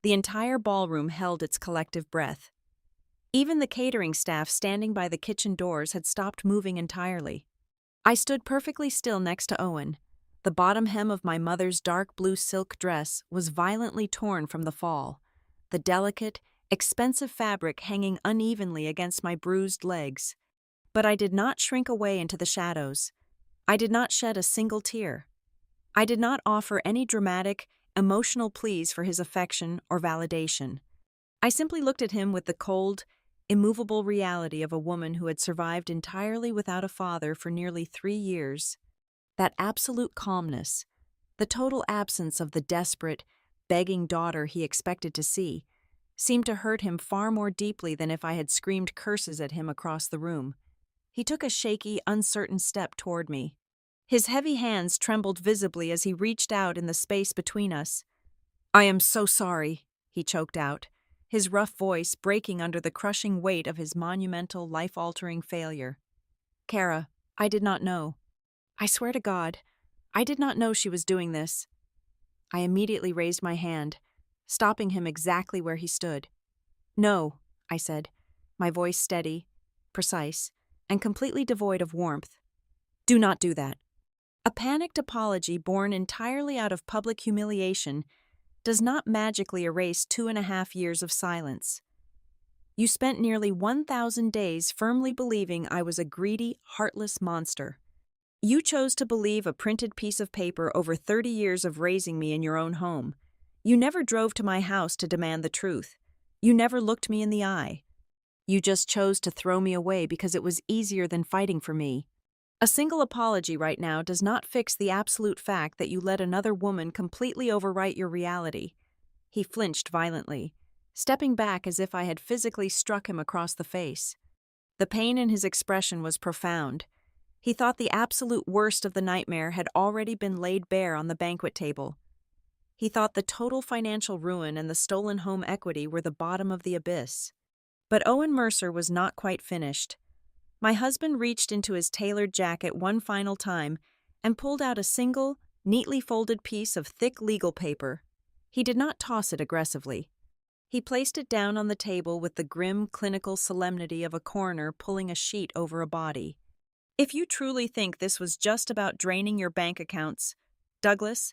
The entire ballroom held its collective breath. Even the catering staff standing by the kitchen doors had stopped moving entirely. I stood perfectly still next to Owen. The bottom hem of my mother's dark blue silk dress was violently torn from the fall, the delicate, expensive fabric hanging unevenly against my bruised legs. But I did not shrink away into the shadows. I did not shed a single tear. I did not offer any dramatic, emotional pleas for his affection or validation. I simply looked at him with the cold, immovable reality of a woman who had survived entirely without a father for nearly 3 years. That absolute calmness, the total absence of the desperate, begging daughter he expected to see, seemed to hurt him far more deeply than if I had screamed curses at him across the room. He took a shaky, uncertain step toward me. His heavy hands trembled visibly as he reached out in the space between us. "I am so sorry," he choked out, his rough voice breaking under the crushing weight of his monumental, life-altering failure. "Kara, I did not know. I swear to God, I did not know she was doing this." I immediately raised my hand, stopping him exactly where he stood. "No," I said, my voice steady, precise, and completely devoid of warmth. "Do not do that." A panicked apology born entirely out of public humiliation does not magically erase 2.5 years of silence. You spent nearly 1,000 days firmly believing I was a greedy, heartless monster. You chose to believe a printed piece of paper over 30 years of raising me in your own home. You never drove to my house to demand the truth. You never looked me in the eye. You just chose to throw me away because it was easier than fighting for me. A single apology right now does not fix the absolute fact that you let another woman completely overwrite your reality. He flinched violently, stepping back as if I had physically struck him across the face. The pain in his expression was profound. He thought the absolute worst of the nightmare had already been laid bare on the banquet table. He thought the total financial ruin and the stolen home equity were the bottom of the abyss. But Owen Mercer was not quite finished. My husband reached into his tailored jacket one final time and pulled out a single, neatly folded piece of thick legal paper. He did not toss it aggressively. He placed it down on the table with the grim, clinical solemnity of a coroner pulling a sheet over a body. "If you truly think this was just about draining your bank accounts, Douglas,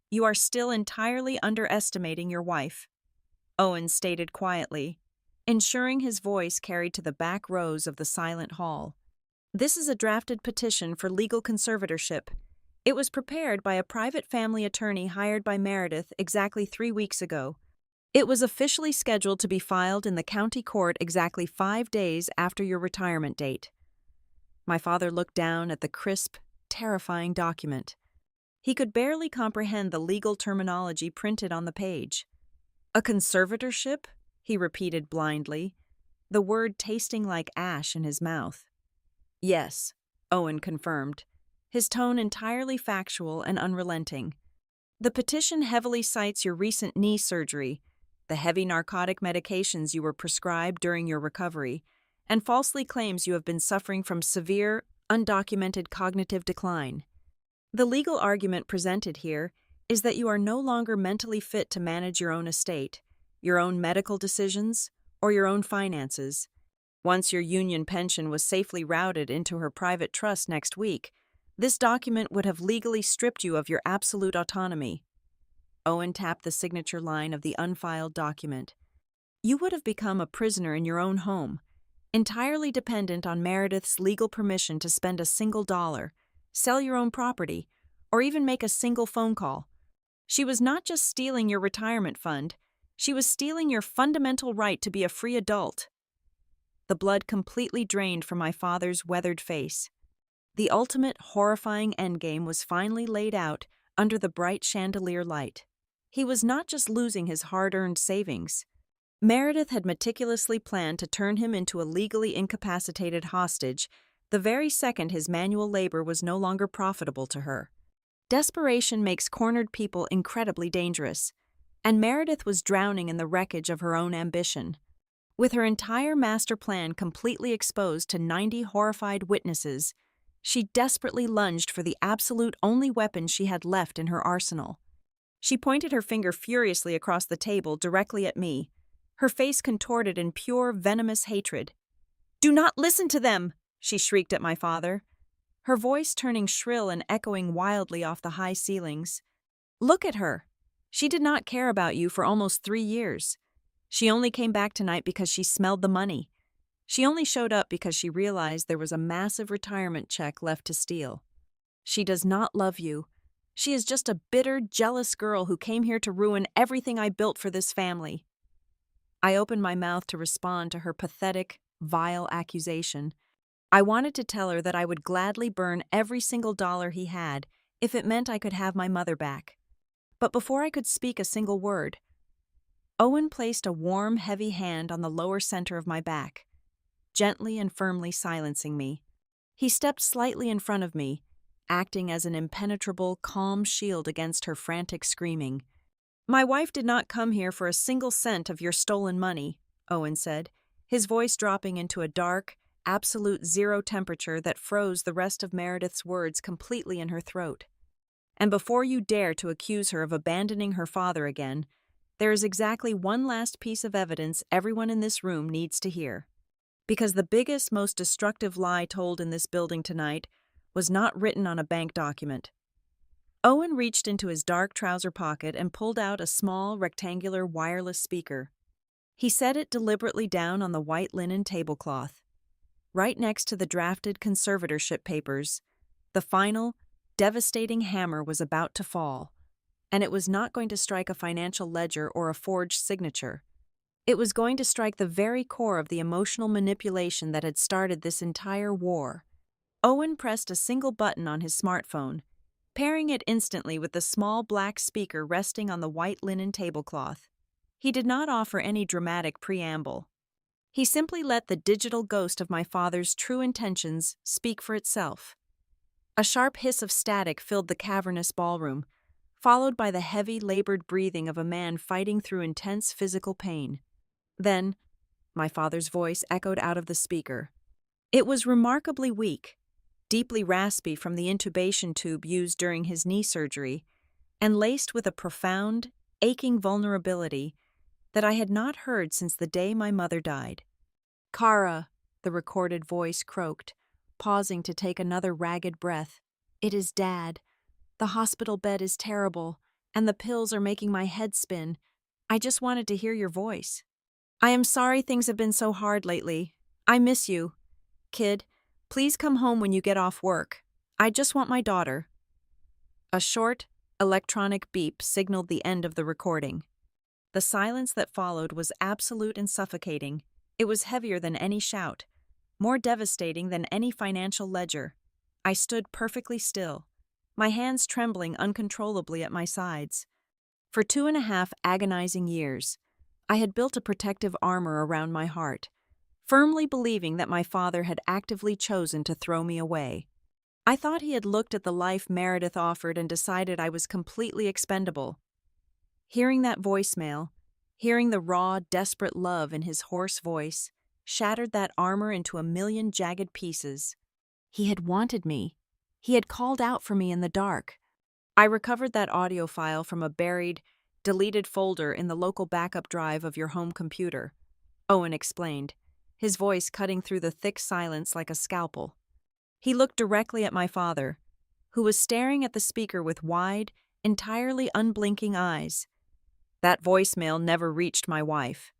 you are still entirely underestimating your wife," Owen stated quietly, ensuring his voice carried to the back rows of the silent hall. "This is a drafted petition for legal conservatorship. It was prepared by a private family attorney hired by Meredith exactly 3 weeks ago. It was officially scheduled to be filed in the county court exactly 5 days after your retirement date. My father looked down at the crisp, terrifying document. He could barely comprehend the legal terminology printed on the page. A conservatorship? He repeated blindly, the word tasting like ash in his mouth. Yes, Owen confirmed, his tone entirely factual and unrelenting. The petition heavily cites your recent knee surgery, the heavy narcotic medications you were prescribed during your recovery, and falsely claims you have been suffering from severe, undocumented cognitive decline. The legal argument presented here is that you are no longer mentally fit to manage your own estate, your own medical decisions, or your own finances. Once your union pension was safely routed into her private trust next week, this document would have legally stripped you of your absolute autonomy. Owen tapped the signature line of the unfiled document. You would have become a prisoner in your own home, entirely dependent on Meredith's legal permission to spend a single dollar, sell your own property, or even make a single phone call. She was not just stealing your retirement fund, she was stealing your fundamental right to be a free adult. The blood completely drained from my father's weathered face. The ultimate horrifying endgame was finally laid out under the bright chandelier light. He was not just losing his hard-earned savings. Meredith had meticulously planned to turn him into a legally incapacitated hostage the very second his manual labor was no longer profitable to her. Desperation makes cornered people incredibly dangerous, and Meredith was drowning in the wreckage of her own ambition. With her entire master plan completely exposed to 90 horrified witnesses, she desperately lunged for the absolute only weapon she had left in her arsenal. She pointed her finger furiously across the table directly at me, her face contorted in pure, venomous hatred. "Do not listen to them!" she shrieked at my father, her voice turning shrill and echoing wildly off the high ceilings. "Look at her! She did not care about you for almost 3 years. She only came back tonight because she smelled the money. She only showed up because she realized there was a massive retirement check left to steal. She does not love you. She is just a bitter, jealous girl who came here to ruin everything I built for this family." I opened my mouth to respond to her pathetic, vile accusation. I wanted to tell her that I would gladly burn every single dollar he had if it meant I could have my mother back. But before I could speak a single word, Owen placed a warm, heavy hand on the lower center of my back, gently and firmly silencing me. He stepped slightly in front of me, acting as an impenetrable, calm shield against her frantic screaming. "My wife did not come here for a single cent of your stolen money," Owen said, his voice dropping into a dark, absolute zero temperature that froze the rest of Meredith's words completely in her throat. "And before you dare to accuse her of abandoning her father again, there is exactly one last piece of evidence everyone in this room needs to hear. Because the biggest, most destructive lie told in this building tonight was not written on a bank document." Owen reached into his dark trouser pocket and pulled out a small, rectangular wireless speaker. He set it deliberately down on the white linen tablecloth. Right next to the drafted conservatorship papers, the final, devastating hammer was about to fall, and it was not going to strike a financial ledger or a forged signature. It was going to strike the very core of the emotional manipulation that had started this entire war. Owen pressed a single button on his smartphone, pairing it instantly with the small black speaker resting on the white linen tablecloth. He did not offer any dramatic preamble. He simply let the digital ghost of my father's true intentions speak for itself. A sharp hiss of static filled the cavernous ballroom, followed by the heavy, labored breathing of a man fighting through intense physical pain. Then, my father's voice echoed out of the speaker. It was remarkably weak, deeply raspy from the intubation tube used during his knee surgery, and laced with a profound, aching vulnerability that I had not heard since the day my mother died. "Kara," the recorded voice croaked, pausing to take another ragged breath. "It is Dad. The hospital bed is terrible, and the pills are making my head spin. I just wanted to hear your voice. I am sorry things have been so hard lately. I miss you. Kid, please come home when you get off work. I just want my daughter." A short, electronic beep signaled the end of the recording. The silence that followed was absolute and suffocating. It was heavier than any shout, more devastating than any financial ledger. I stood perfectly still, my hands trembling uncontrollably at my sides. For 2.5 agonizing years, I had built a protective armor around my heart, firmly believing that my father had actively chosen to throw me away. I thought he had looked at the life Meredith offered and decided I was completely expendable. Hearing that voicemail, hearing the raw, desperate love in his hoarse voice, shattered that armor into a million jagged pieces. He had wanted me. He had called out for me in the dark. I recovered that audio file from a buried, deleted folder in the local backup drive of your home computer, Owen explained, his voice cutting through the thick silence like a scalpel. He looked directly at my father, who was staring at the speaker with wide, entirely unblinking eyes. That voicemail never reached my wife.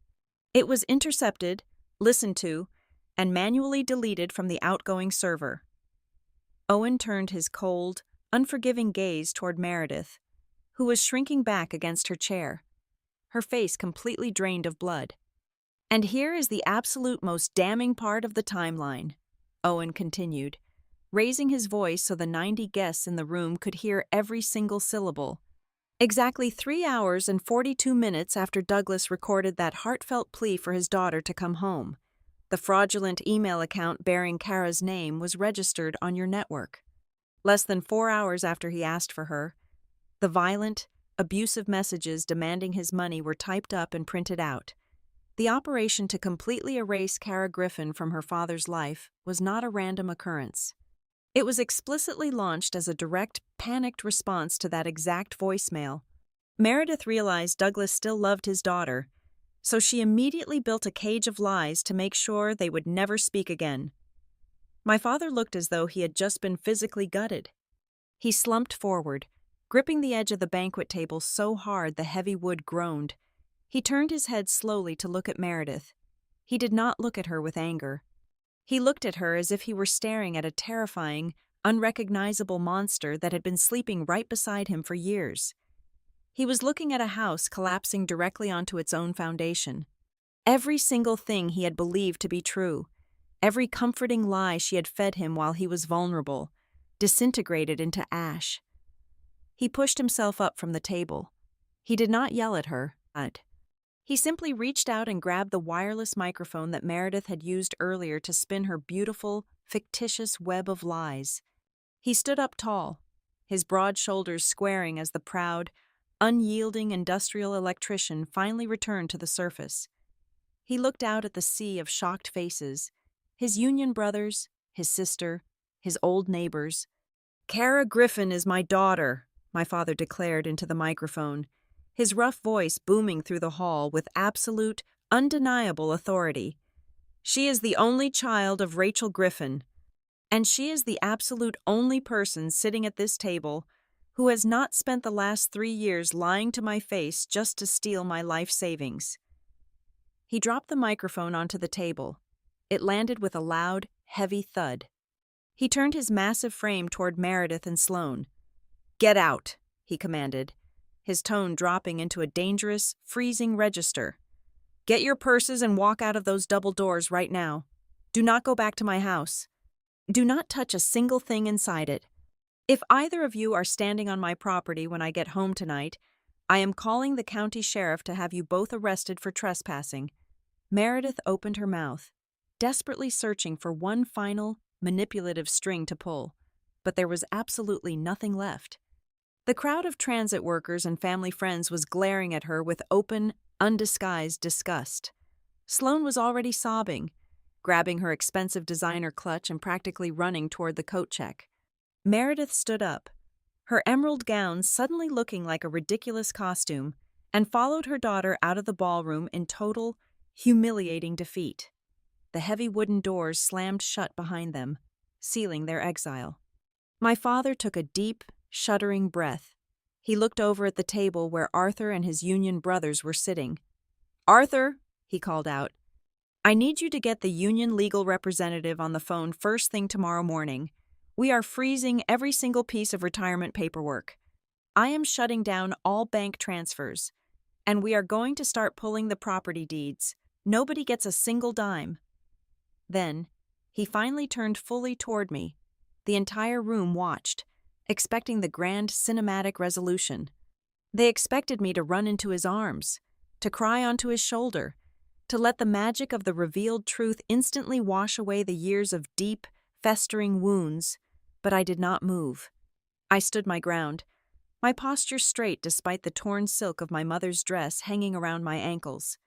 It was intercepted, listened to, and manually deleted from the outgoing server. Owen turned his cold, unforgiving gaze toward Meredith, who was shrinking back against her chair, her face completely drained of blood. "And here is the absolute most damning part of the timeline," Owen continued, raising his voice so the 90 guests in the room could hear every single syllable. Exactly 3 hours and 42 minutes after Douglas recorded that heartfelt plea for his daughter to come home, the fraudulent email account bearing Kara's name was registered on your network. Less than 4 hours after he asked for her, the violent, abusive messages demanding his money were typed up and printed out. The operation to completely erase Kara Griffin from her father's life was not a random occurrence. It was explicitly launched as a direct, panicked response to that exact voicemail. Meredith realized Douglas still loved his daughter, so she immediately built a cage of lies to make sure they would never speak again. My father looked as though he had just been physically gutted. He slumped forward, gripping the edge of the banquet table so hard the heavy wood groaned. He turned his head slowly to look at Meredith. He did not look at her with anger. He looked at her as if he were staring at a terrifying, unrecognizable monster that had been sleeping right beside him for years. He was looking at a house collapsing directly onto its own foundation. Every single thing he had believed to be true, every comforting lie she had fed him while he was vulnerable, disintegrated into ash. He pushed himself up from the table. He did not yell at her. He simply reached out and grabbed the wireless microphone that Meredith had used earlier to spin her beautiful, fictitious web of lies. He stood up tall, his broad shoulders squaring as the proud, unyielding industrial electrician finally returned to the surface. He looked out at the sea of shocked faces, his union brothers, his sister, his old neighbors. "Kara Griffin is my daughter," my father declared into the microphone, his rough voice booming through the hall with absolute, undeniable authority. "She is the only child of Rachel Griffin, and she is the absolute only person sitting at this table who has not spent the last 3 years lying to my face just to steal my life savings." He dropped the microphone onto the table. It landed with a loud, heavy thud. He turned his massive frame toward Meredith and Sloane. "Get out," he commanded, his tone dropping into a dangerous, freezing register. "Get your purses and walk out of those double doors right now. Do not go back to my house. Do not touch a single thing inside it. If either of you are standing on my property when I get home tonight, I am calling the county sheriff to have you both arrested for trespassing." Meredith opened her mouth, desperately searching for one final, manipulative string to pull, but there was absolutely nothing left. The crowd of transit workers and family friends was glaring at her with open, undisguised disgust. Sloane was already sobbing, grabbing her expensive designer clutch and practically running toward the coat check. Meredith stood up, her emerald gown suddenly looking like a ridiculous costume, and followed her daughter out of the ballroom in total, humiliating defeat. The heavy wooden doors slammed shut behind them, sealing their exile. My father took a deep, shuddering breath. He looked over at the table where Arthur and his union brothers were sitting. "Arthur," he called out, "I need you to get the union legal representative on the phone first thing tomorrow morning. We are freezing every single piece of retirement paperwork. I am shutting down all bank transfers. And we are going to start pulling the property deeds. Nobody gets a single dime. Then, he finally turned fully toward me. The entire room watched, expecting the grand cinematic resolution. They expected me to run into his arms, to cry onto his shoulder, to let the magic of the revealed truth instantly wash away the years of deep, festering wounds, but I did not move. I stood my ground, my posture straight despite the torn silk of my mother's dress hanging around my ankles.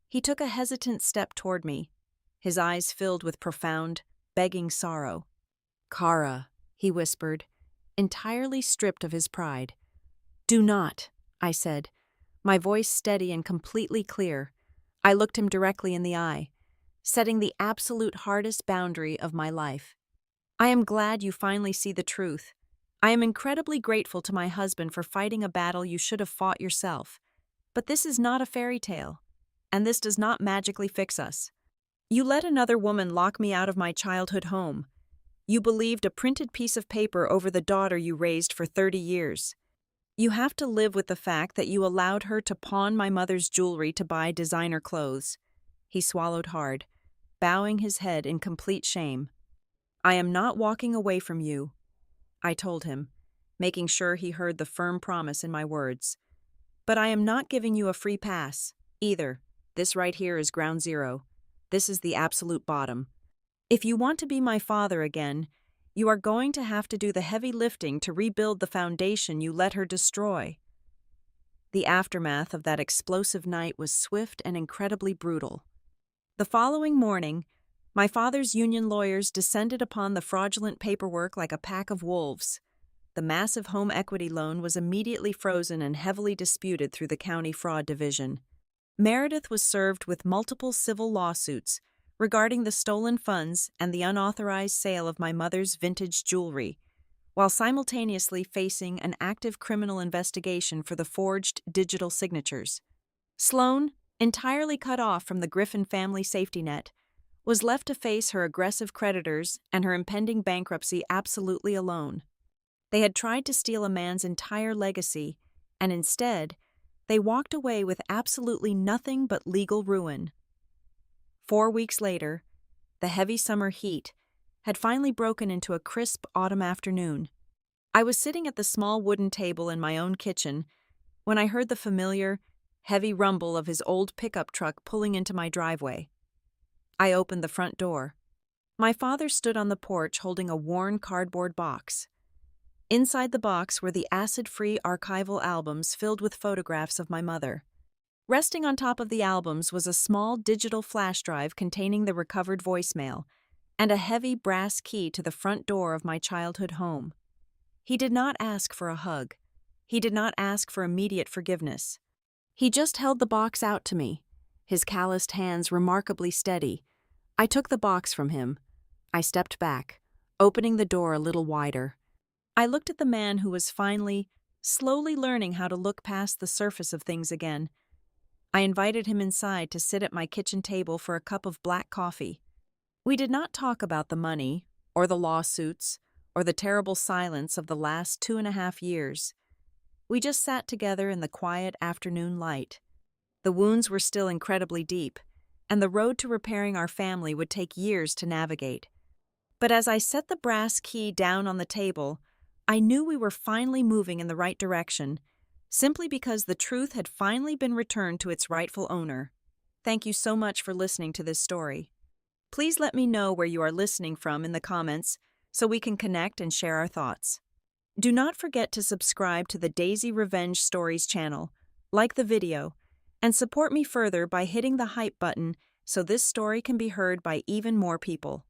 He took a hesitant step toward me, his eyes filled with profound, begging sorrow. "Kara," he whispered, entirely stripped of his pride. "Do not," I said, my voice steady and completely clear. I looked him directly in the eye, setting the absolute hardest boundary of my life. "I am glad you finally see the truth. I am incredibly grateful to my husband for fighting a battle you should have fought yourself. But this is not a fairy tale, and this does not magically fix us. You let another woman lock me out of my childhood home. You believed a printed piece of paper over the daughter you raised for 30 years. You have to live with the fact that you allowed her to pawn my mother's jewelry to buy designer clothes." He swallowed hard, bowing his head in complete shame. "I am not walking away from you," I told him, making sure he heard the firm promise in my words. "But I am not giving you a free pass, either. This right here is ground zero. This is the absolute bottom. If you want to be my father again, you are going to have to do the heavy lifting to rebuild the foundation you let her destroy." The aftermath of that explosive night was swift and incredibly brutal. The following morning, my father's union lawyers descended upon the fraudulent paperwork like a pack of wolves. The massive home equity loan was immediately frozen and heavily disputed through the county fraud division. Meredith was served with multiple civil lawsuits regarding the stolen funds and the unauthorized sale of my mother's vintage jewelry, while simultaneously facing an active criminal investigation for the forged digital signatures. Sloan, entirely cut off from the Griffin family safety net, was left to face her aggressive creditors and her impending bankruptcy absolutely alone. They had tried to steal a man's entire legacy, and instead, they walked away with absolutely nothing but legal ruin. 4 weeks later, the heavy summer heat had finally broken into a crisp autumn afternoon. I was sitting at the small wooden table in my own kitchen when I heard the familiar, heavy rumble of his old pickup truck pulling into my driveway. I opened the front door. My father stood on the porch holding a worn cardboard box. Inside the box were the acid-free archival albums filled with photographs of my mother. Resting on top of the albums was a small digital flash drive containing the recovered voicemail and a heavy brass key to the front door of my childhood home. He did not ask for a hug. He did not ask for immediate forgiveness. He just held the box out to me, his calloused hands remarkably steady. I took the box from him. I stepped back, opening the door a little wider. I looked at the man who was finally, slowly learning how to look past the surface of things again. I invited him inside to sit at my kitchen table for a cup of black coffee. We did not talk about the money, or the lawsuits, or the terrible silence of the last 2.5 years. We just sat together in the quiet afternoon light. The wounds were still incredibly deep, and the road to repairing our family would take years to navigate. But as I set the brass key down on the table, I knew we were finally moving in the right direction, simply because the truth had finally been returned to its rightful owner. Thank you so much for listening to this story. Please let me know where you are listening from in the comments so we can connect and share our thoughts. Do not forget to subscribe to the Daisy Revenge Stories channel, like the video, and support me further by hitting the hype button so this story can be heard by even more people.